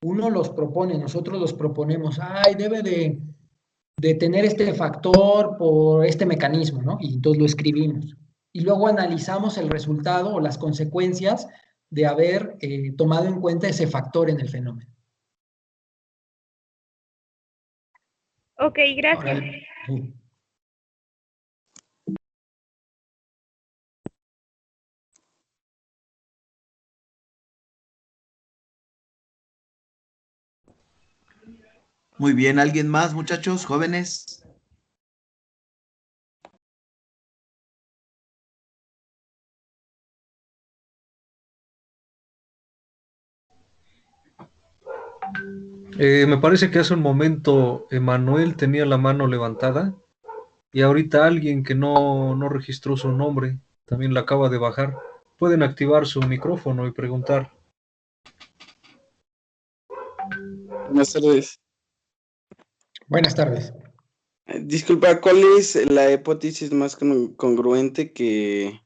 uno los propone, nosotros los proponemos. Ay, debe de tener este factor por este mecanismo, ¿no? Y entonces lo escribimos. Y luego analizamos el resultado o las consecuencias de haber tomado en cuenta ese factor en el fenómeno. Ok, gracias. Ahora, sí. Muy bien, ¿alguien más, muchachos, jóvenes? Me parece que hace un momento Emanuel tenía la mano levantada y ahorita alguien que no registró su nombre también la acaba de bajar. Pueden activar su micrófono y preguntar. Buenas tardes. Buenas tardes. Disculpa, ¿cuál es la hipótesis más congruente que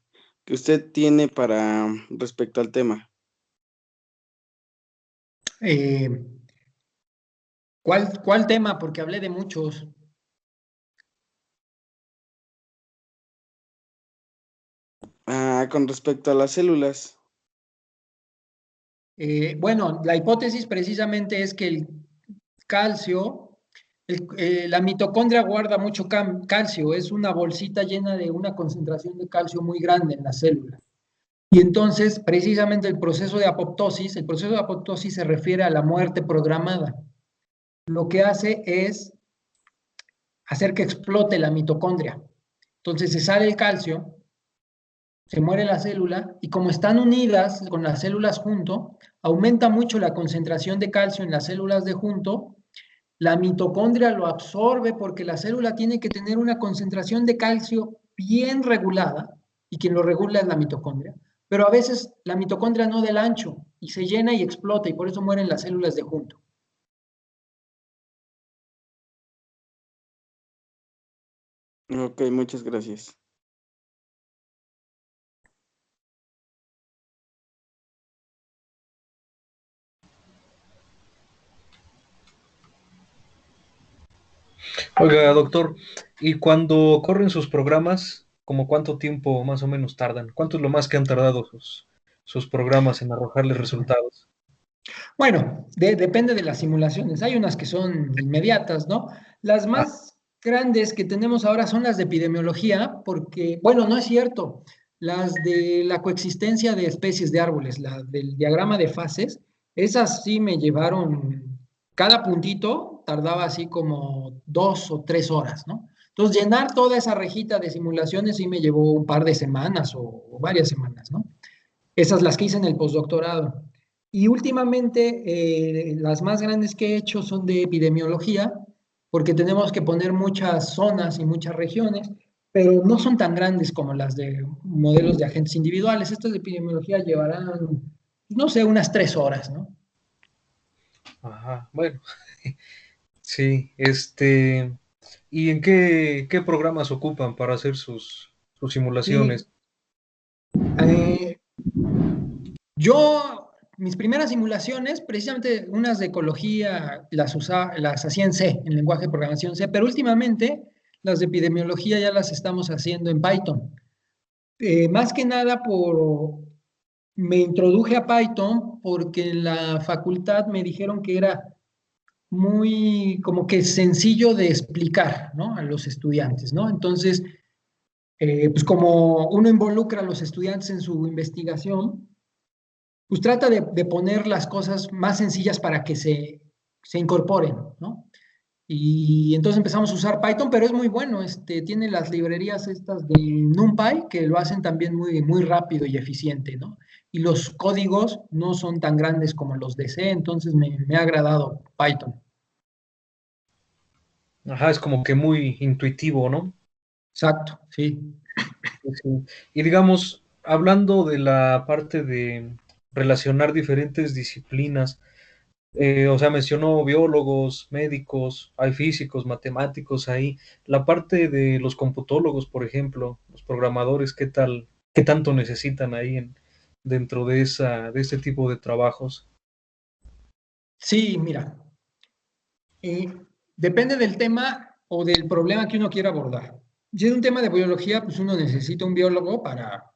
usted tiene para respecto al tema? ¿Cuál tema? Porque hablé de muchos. Con respecto a las células. Bueno, la hipótesis precisamente es que el calcio, la mitocondria guarda mucho calcio, es una bolsita llena de una concentración de calcio muy grande en la célula. Y entonces, precisamente el proceso de apoptosis se refiere a la muerte programada. Lo que hace es hacer que explote la mitocondria. Entonces se sale el calcio, se muere la célula y como están unidas con las células junto, aumenta mucho la concentración de calcio en las células de junto. La mitocondria lo absorbe porque la célula tiene que tener una concentración de calcio bien regulada y quien lo regula es la mitocondria. Pero a veces la mitocondria no del ancho y se llena y explota y por eso mueren las células de junto. Ok, muchas gracias. Oiga, doctor, ¿y cuando corren sus programas, como cuánto tiempo más o menos tardan? ¿Cuánto es lo más que han tardado sus programas en arrojarles resultados? Bueno, depende de las simulaciones. Hay unas que son inmediatas, ¿no? Las Ah, más grandes que tenemos ahora son las de epidemiología, porque, bueno, no es cierto. Las de la coexistencia de especies de árboles, la del diagrama de fases, esas sí me llevaron, cada puntito tardaba así como 2 o 3 horas, ¿no? Entonces, llenar toda esa rejita de simulaciones sí me llevó un par de semanas o varias semanas, ¿no? Esas las que hice en el postdoctorado. Y últimamente las más grandes que he hecho son de epidemiología, porque tenemos que poner muchas zonas y muchas regiones, pero no son tan grandes como las de modelos de agentes individuales. Estas de epidemiología llevarán, no sé, unas 3 horas, ¿no? ajá, bueno, sí, ¿y en qué programas ocupan para hacer sus Sí, simulaciones? Mis primeras simulaciones, precisamente unas de ecología, las hacía en C, en lenguaje de programación C, pero últimamente las de epidemiología ya las estamos haciendo en Python. Más que nada me introduje a Python porque en la facultad me dijeron que era muy como que sencillo de explicar, ¿no? A los estudiantes, ¿no? Entonces, pues como uno involucra a los estudiantes en su investigación, pues trata de poner las cosas más sencillas para que se incorporen, ¿no? Y entonces empezamos a usar Python, pero es muy bueno, tiene las librerías estas de NumPy que lo hacen también muy, muy rápido y eficiente, ¿no? Y los códigos no son tan grandes como los de C, entonces me ha agradado Python. Ajá, es como que muy intuitivo, ¿no? Exacto, sí. Sí. Y digamos, hablando de la parte de relacionar diferentes disciplinas, o sea, mencionó biólogos, médicos, hay físicos, matemáticos ahí. La parte de los computólogos, por ejemplo, los programadores, qué tanto necesitan ahí dentro de este tipo de trabajos? Sí, mira, depende del tema o del problema que uno quiera abordar. Si es un tema de biología, pues uno necesita un biólogo para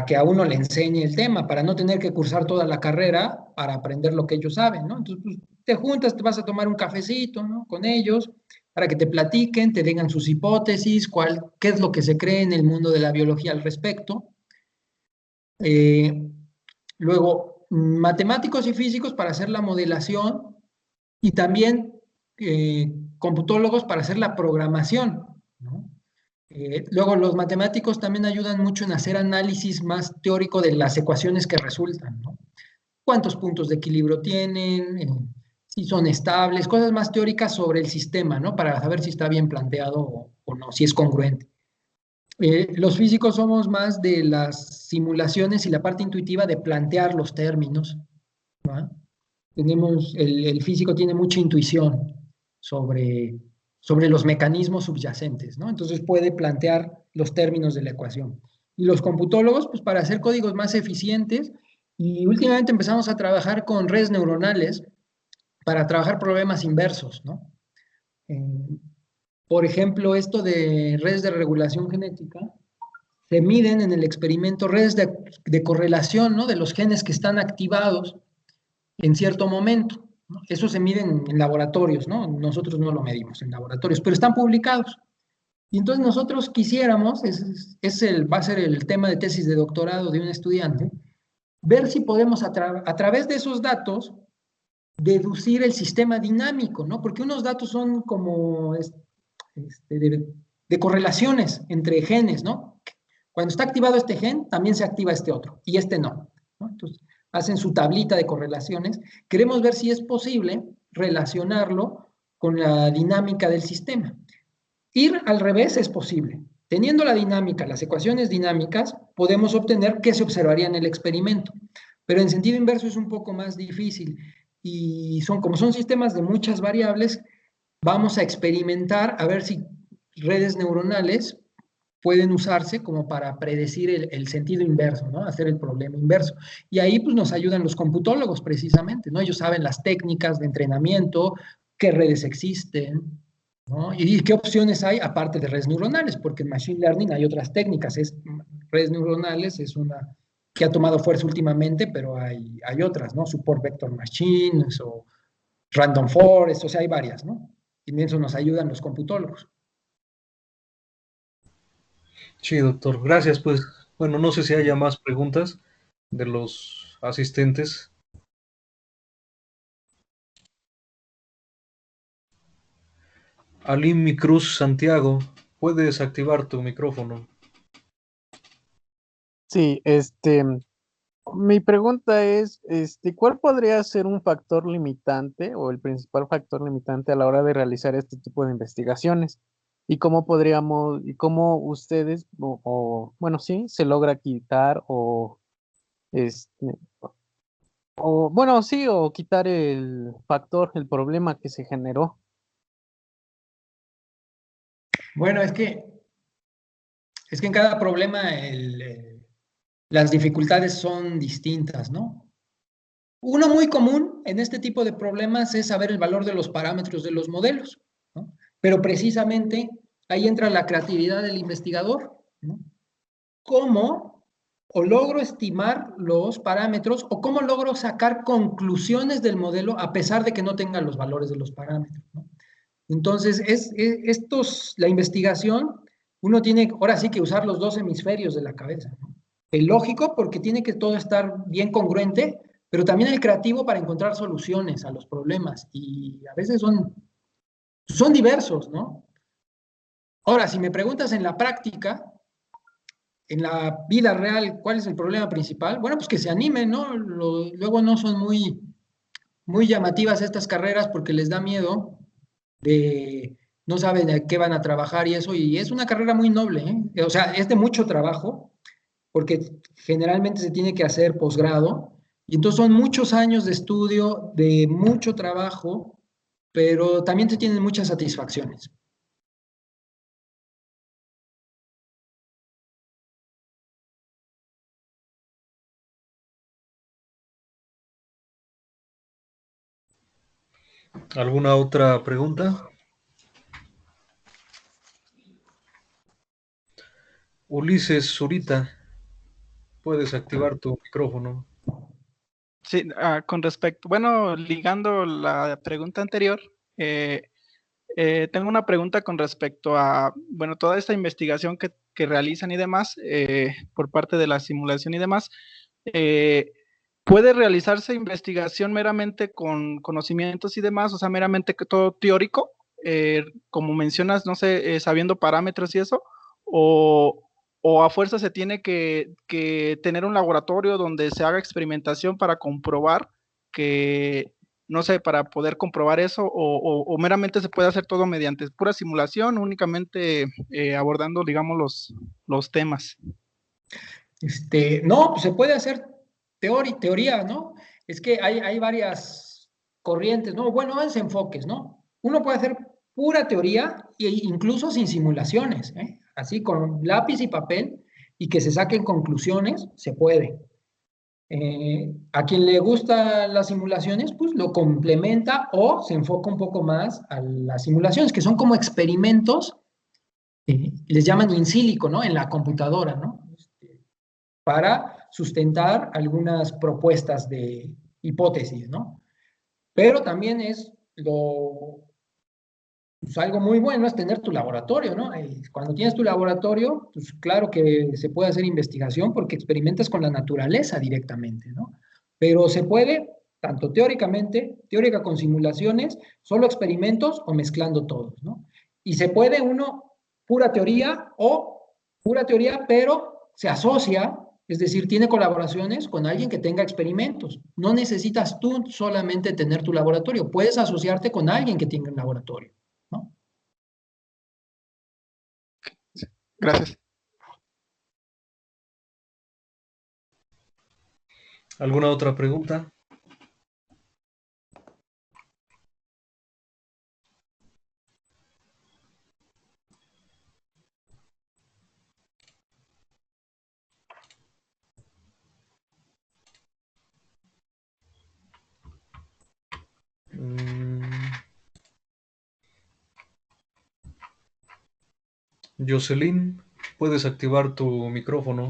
que a uno le enseñe el tema, para no tener que cursar toda la carrera para aprender lo que ellos saben, ¿no? Entonces, pues, te juntas, te vas a tomar un cafecito, ¿no? Con ellos, para que te platiquen, te digan sus hipótesis, qué es lo que se cree en el mundo de la biología al respecto. Luego, matemáticos y físicos para hacer la modelación y también computólogos para hacer la programación, ¿no? Luego, los matemáticos también ayudan mucho en hacer análisis más teórico de las ecuaciones que resultan, ¿no? ¿Cuántos puntos de equilibrio tienen? Si son estables, cosas más teóricas sobre el sistema, ¿no? Para saber si está bien planteado o no, si es congruente. Los físicos somos más de las simulaciones y la parte intuitiva de plantear los términos, ¿no? El físico tiene mucha intuición sobre los mecanismos subyacentes, ¿no? Entonces puede plantear los términos de la ecuación. Y los computólogos, pues para hacer códigos más eficientes, y últimamente empezamos a trabajar con redes neuronales para trabajar problemas inversos, ¿no? Eh, por ejemplo, esto de redes de regulación genética, se miden en el experimento redes de correlación, ¿no? De los genes que están activados en cierto momento, ¿no? Eso se mide en laboratorios, ¿no? Nosotros no lo medimos en laboratorios, pero están publicados. Y entonces nosotros quisiéramos, va a ser el tema de tesis de doctorado de un estudiante, ver si podemos a través de esos datos deducir el sistema dinámico, ¿no? Porque unos datos son como de correlaciones entre genes, ¿no? Cuando está activado este gen, también se activa este otro, y este no, ¿no? Entonces, hacen su tablita de correlaciones. Queremos ver si es posible relacionarlo con la dinámica del sistema. Ir al revés es posible. Teniendo la dinámica, las ecuaciones dinámicas, podemos obtener qué se observaría en el experimento. Pero en sentido inverso es un poco más difícil. Y como son sistemas de muchas variables, vamos a experimentar a ver si redes neuronales pueden usarse como para predecir el sentido inverso, ¿no? Hacer el problema inverso. Y ahí pues nos ayudan los computólogos precisamente, ¿no? Ellos saben las técnicas de entrenamiento, qué redes existen, ¿no? Y qué opciones hay aparte de redes neuronales, porque en Machine Learning hay otras técnicas. Redes neuronales es una que ha tomado fuerza últimamente, pero hay otras, ¿no? Support Vector Machines o Random Forest, o sea, hay varias, ¿no? Y en eso nos ayudan los computólogos. Sí, doctor. Gracias, pues. Bueno, no sé si haya más preguntas de los asistentes. Alim Cruz Santiago, puedes activar tu micrófono. Sí, mi pregunta es, ¿cuál podría ser un factor limitante o el principal factor limitante a la hora de realizar este tipo de investigaciones? ¿Y cómo ustedes, bueno, sí, se logra quitar este, bueno, sí, o quitar el factor, el problema que se generó? Bueno, es que Es que en cada problema las dificultades son distintas, ¿no? Uno muy común en este tipo de problemas es saber el valor de los parámetros de los modelos, ¿no? Pero precisamente ahí entra la creatividad del investigador, ¿no? ¿Cómo o logro estimar los parámetros o cómo logro sacar conclusiones del modelo a pesar de que no tenga los valores de los parámetros, ¿no? Entonces, la investigación, uno tiene ahora sí que usar los dos hemisferios de la cabeza, ¿no? El lógico, porque tiene que todo estar bien congruente, pero también el creativo para encontrar soluciones a los problemas. Y a veces son diversos, ¿no? Ahora, si me preguntas en la práctica, en la vida real, ¿cuál es el problema principal? Bueno, pues que se animen, ¿no? Luego no son muy llamativas estas carreras porque les da miedo no saben a qué van a trabajar y eso, y es una carrera muy noble, ¿eh? O sea, es de mucho trabajo, porque generalmente se tiene que hacer posgrado, y entonces son muchos años de estudio, de mucho trabajo, pero también se tienen muchas satisfacciones. ¿Alguna otra pregunta? Ulises Zurita, puedes activar tu micrófono. Sí, con respecto, bueno, ligando la pregunta anterior, tengo una pregunta con respecto a, bueno, toda esta investigación que realizan y demás, por parte de la simulación y demás, ¿puede realizarse investigación meramente con conocimientos y demás, o sea, meramente todo teórico, como mencionas, no sé, sabiendo parámetros y eso, o a fuerza se tiene que tener un laboratorio donde se haga experimentación para comprobar que, no sé, para poder comprobar eso, o meramente se puede hacer todo mediante pura simulación, únicamente abordando, digamos, los temas? No, pues se puede hacer teoría, ¿no? Es que hay varias corrientes, ¿no? Bueno, varios enfoques, ¿no? Uno puede hacer pura teoría e incluso sin simulaciones, ¿eh? Así con lápiz y papel y que se saquen conclusiones, se puede. A quien le gustan las simulaciones, pues lo complementa o se enfoca un poco más a las simulaciones, que son como experimentos, les llaman in silico, ¿no? En la computadora, ¿no? Para sustentar algunas propuestas de hipótesis, ¿no? Pero también pues algo muy bueno es tener tu laboratorio, ¿no? Cuando tienes tu laboratorio, pues claro que se puede hacer investigación porque experimentas con la naturaleza directamente, ¿no? Pero se puede, tanto teóricamente, teórica con simulaciones, solo experimentos o mezclando todos, ¿no? Y se puede pura teoría o pura teoría, pero se asocia, es decir, tiene colaboraciones con alguien que tenga experimentos. No necesitas tú solamente tener tu laboratorio, puedes asociarte con alguien que tenga un laboratorio, ¿no? Gracias. ¿Alguna otra pregunta? Jocelyn, puedes activar tu micrófono.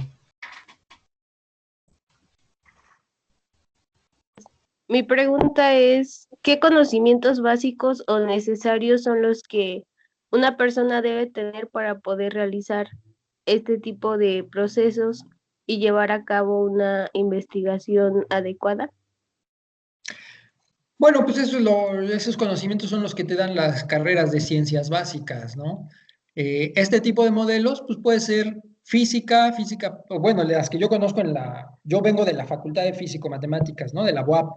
Mi pregunta es, ¿qué conocimientos básicos o necesarios son los que una persona debe tener para poder realizar este tipo de procesos y llevar a cabo una investigación adecuada? Bueno, pues esos conocimientos son los que te dan las carreras de ciencias básicas, ¿no? Este tipo de modelos, pues puede ser física, o bueno, las que yo conozco yo vengo de la Facultad de Físico-Matemáticas, ¿no? De la UAP.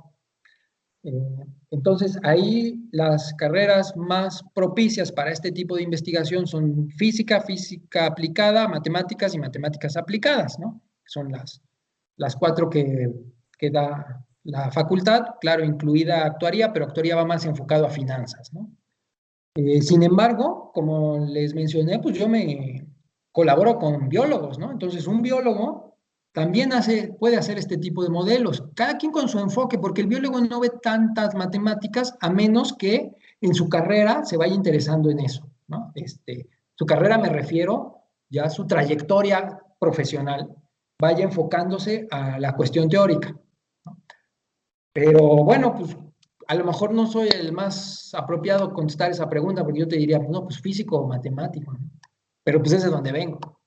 Entonces, ahí las carreras más propicias para este tipo de investigación son física, física aplicada, matemáticas y matemáticas aplicadas, ¿no? Son las cuatro que da la facultad, claro, incluida actuaría, pero actuaría va más enfocado a finanzas, ¿no? Sin embargo, como les mencioné, pues yo me colaboro con biólogos, ¿no? Entonces, un biólogo también puede hacer este tipo de modelos, cada quien con su enfoque, porque el biólogo no ve tantas matemáticas a menos que en su carrera se vaya interesando en eso, ¿no? Su carrera me refiero ya a su trayectoria profesional, vaya enfocándose a la cuestión teórica, ¿no? Pero bueno, pues a lo mejor no soy el más apropiado a contestar esa pregunta, porque yo te diría, no, pues físico o matemático, ¿no? Pero pues ese es donde vengo.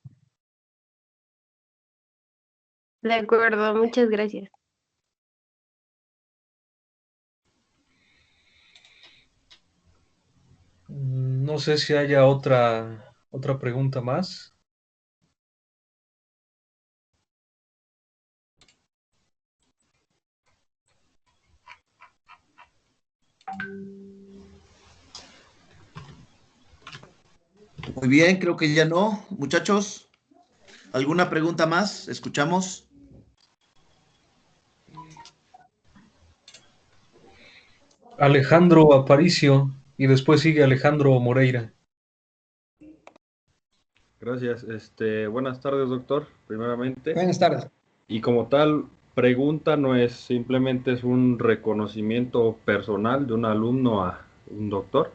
De acuerdo, muchas gracias. No sé si haya otra pregunta más. Muy bien, creo que ya no. Muchachos, ¿alguna pregunta más? Escuchamos. Alejandro Aparicio y después sigue Alejandro Moreira. Gracias. Buenas tardes, doctor, primeramente. Buenas tardes. Y como tal, pregunta no es simplemente es un reconocimiento personal de un alumno a un doctor.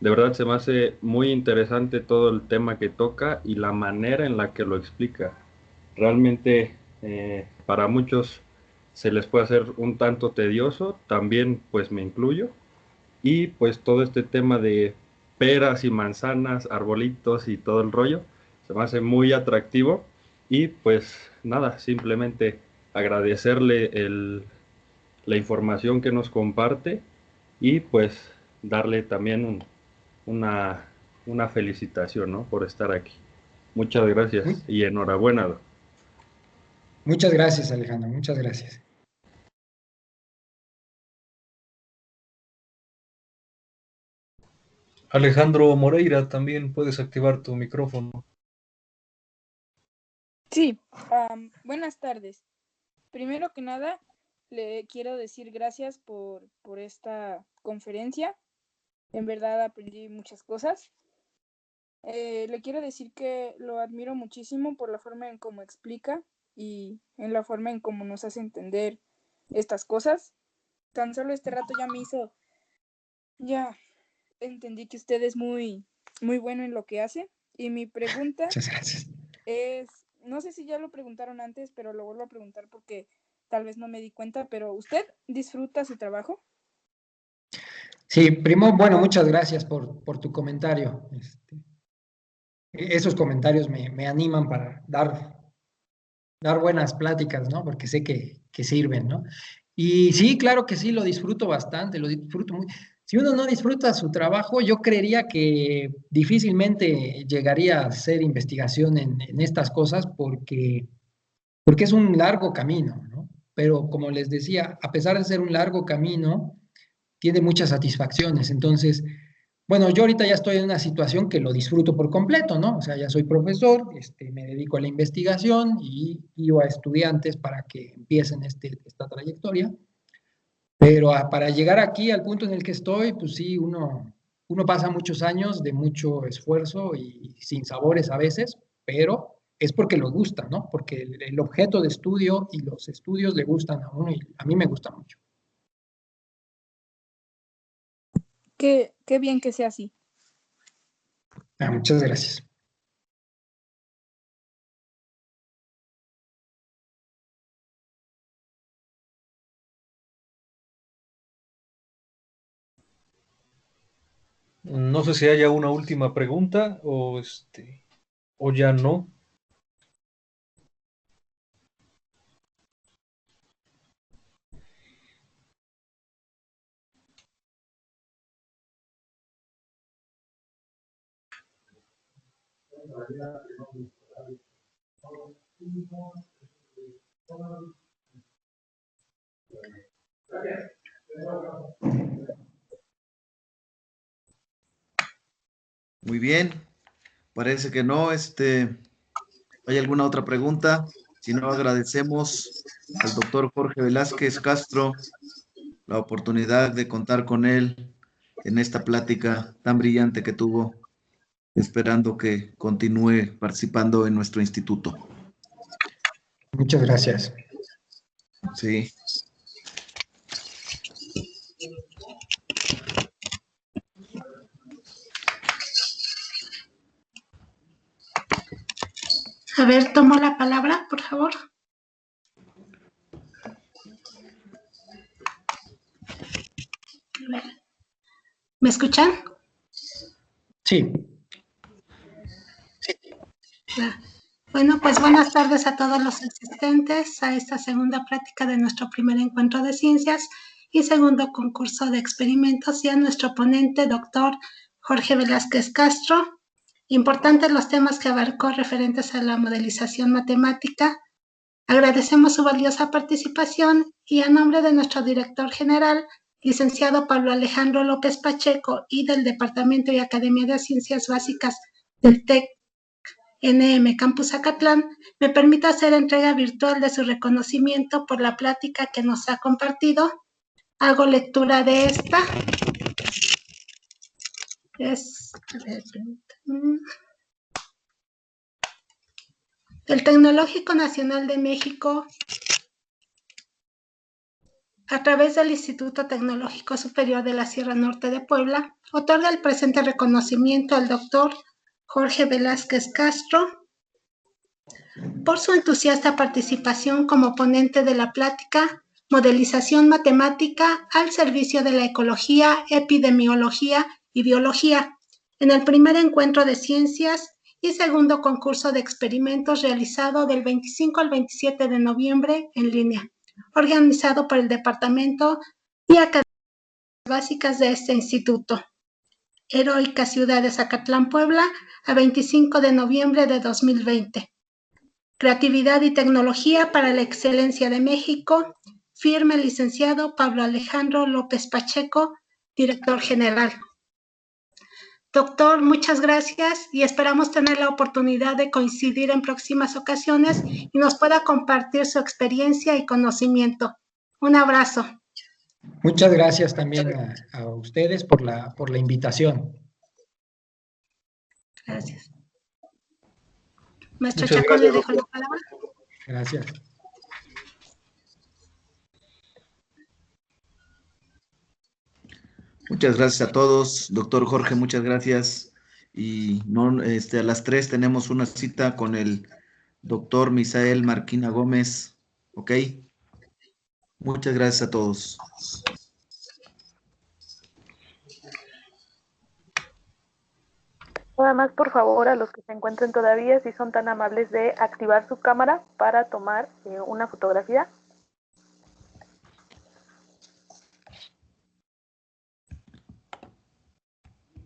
De verdad se me hace muy interesante todo el tema que toca y la manera en la que lo explica. Realmente para muchos se les puede hacer un tanto tedioso, también pues me incluyo. Y pues todo este tema de peras y manzanas, arbolitos y todo el rollo, se me hace muy atractivo. Y pues nada, simplemente agradecerle la información que nos comparte y pues darle también una felicitación, ¿no? Por estar aquí. Muchas gracias y enhorabuena. Muchas gracias, Alejandro, muchas gracias. Alejandro Moreira, también puedes activar tu micrófono. Sí, buenas tardes. Primero que nada, le quiero decir gracias por esta conferencia. En verdad aprendí muchas cosas. Le quiero decir que lo admiro muchísimo por la forma en cómo explica y en la forma en cómo nos hace entender estas cosas. Tan solo este rato ya entendí que usted es muy, muy bueno en lo que hace. Y mi pregunta Muchas gracias. es, no sé si ya lo preguntaron antes, pero lo vuelvo a preguntar porque tal vez no me di cuenta, pero ¿usted disfruta su trabajo? Sí, primo, bueno, muchas gracias por tu comentario. Esos comentarios me animan para dar buenas pláticas, ¿no? Porque sé que sirven, ¿no? Y sí, claro que sí, lo disfruto bastante, lo disfruto muy. Si uno no disfruta su trabajo, yo creería que difícilmente llegaría a hacer investigación en estas cosas porque es un largo camino, ¿no? Pero como les decía, a pesar de ser un largo camino, tiene muchas satisfacciones. Entonces, bueno, yo ahorita ya estoy en una situación que lo disfruto por completo, ¿no? O sea, ya soy profesor, me dedico a la investigación y guío a estudiantes para que empiecen esta trayectoria. Pero para llegar aquí al punto en el que estoy, pues sí, uno pasa muchos años de mucho esfuerzo y sin sabores a veces, pero es porque lo gusta, ¿no? Porque el objeto de estudio y los estudios le gustan a uno y a mí me gusta mucho. Qué bien que sea así. Muchas gracias. No sé si haya una última pregunta o ya no. Muy bien, parece que no. ¿Hay alguna otra pregunta? Si no, agradecemos al doctor Jorge Velázquez Castro la oportunidad de contar con él en esta plática tan brillante que tuvo. esperando que continúe participando en nuestro instituto. Muchas gracias. Sí. A ver, tomo la palabra, por favor. ¿Me escuchan? Sí. Bueno, pues buenas tardes a todos los asistentes a esta segunda práctica de nuestro primer encuentro de ciencias y segundo concurso de experimentos, y a nuestro ponente, doctor Jorge Velázquez Castro. Importantes los temas que abarcó referentes a la modelización matemática. Agradecemos su valiosa participación y a nombre de nuestro director general, licenciado Pablo Alejandro López Pacheco, y del Departamento y Academia de Ciencias Básicas del TEC NM Campus Acatlán, me permito hacer entrega virtual de su reconocimiento por la plática que nos ha compartido. Hago lectura de esta. El Tecnológico Nacional de México, a través del Instituto Tecnológico Superior de la Sierra Norte de Puebla, otorga el presente reconocimiento al doctor Jorge Velázquez Castro por su entusiasta participación como ponente de la plática Modelización Matemática al servicio de la ecología, epidemiología y biología, en el primer encuentro de ciencias y segundo concurso de experimentos realizado del 25 al 27 de noviembre en línea, organizado por el Departamento y Academias Básicas de este instituto. Heroica Ciudad de Zacatlán, Puebla, a 25 de noviembre de 2020. Creatividad y tecnología para la excelencia de México. Firma el licenciado Pablo Alejandro López Pacheco, director general. Doctor, muchas gracias y esperamos tener la oportunidad de coincidir en próximas ocasiones y nos pueda compartir su experiencia y conocimiento. Un abrazo. Muchas gracias también a ustedes por la invitación. Gracias. Maestro Muchas Chacón, gracias, le dejo la doctor. palabra. Gracias. Muchas gracias a todos. Doctor Jorge, muchas gracias. Y no, a las 3 tenemos una cita con el doctor Misael Marquina Gómez. ¿Ok? Muchas gracias a todos. Nada más, por favor, a los que se encuentren todavía, si son tan amables de activar su cámara para tomar una fotografía.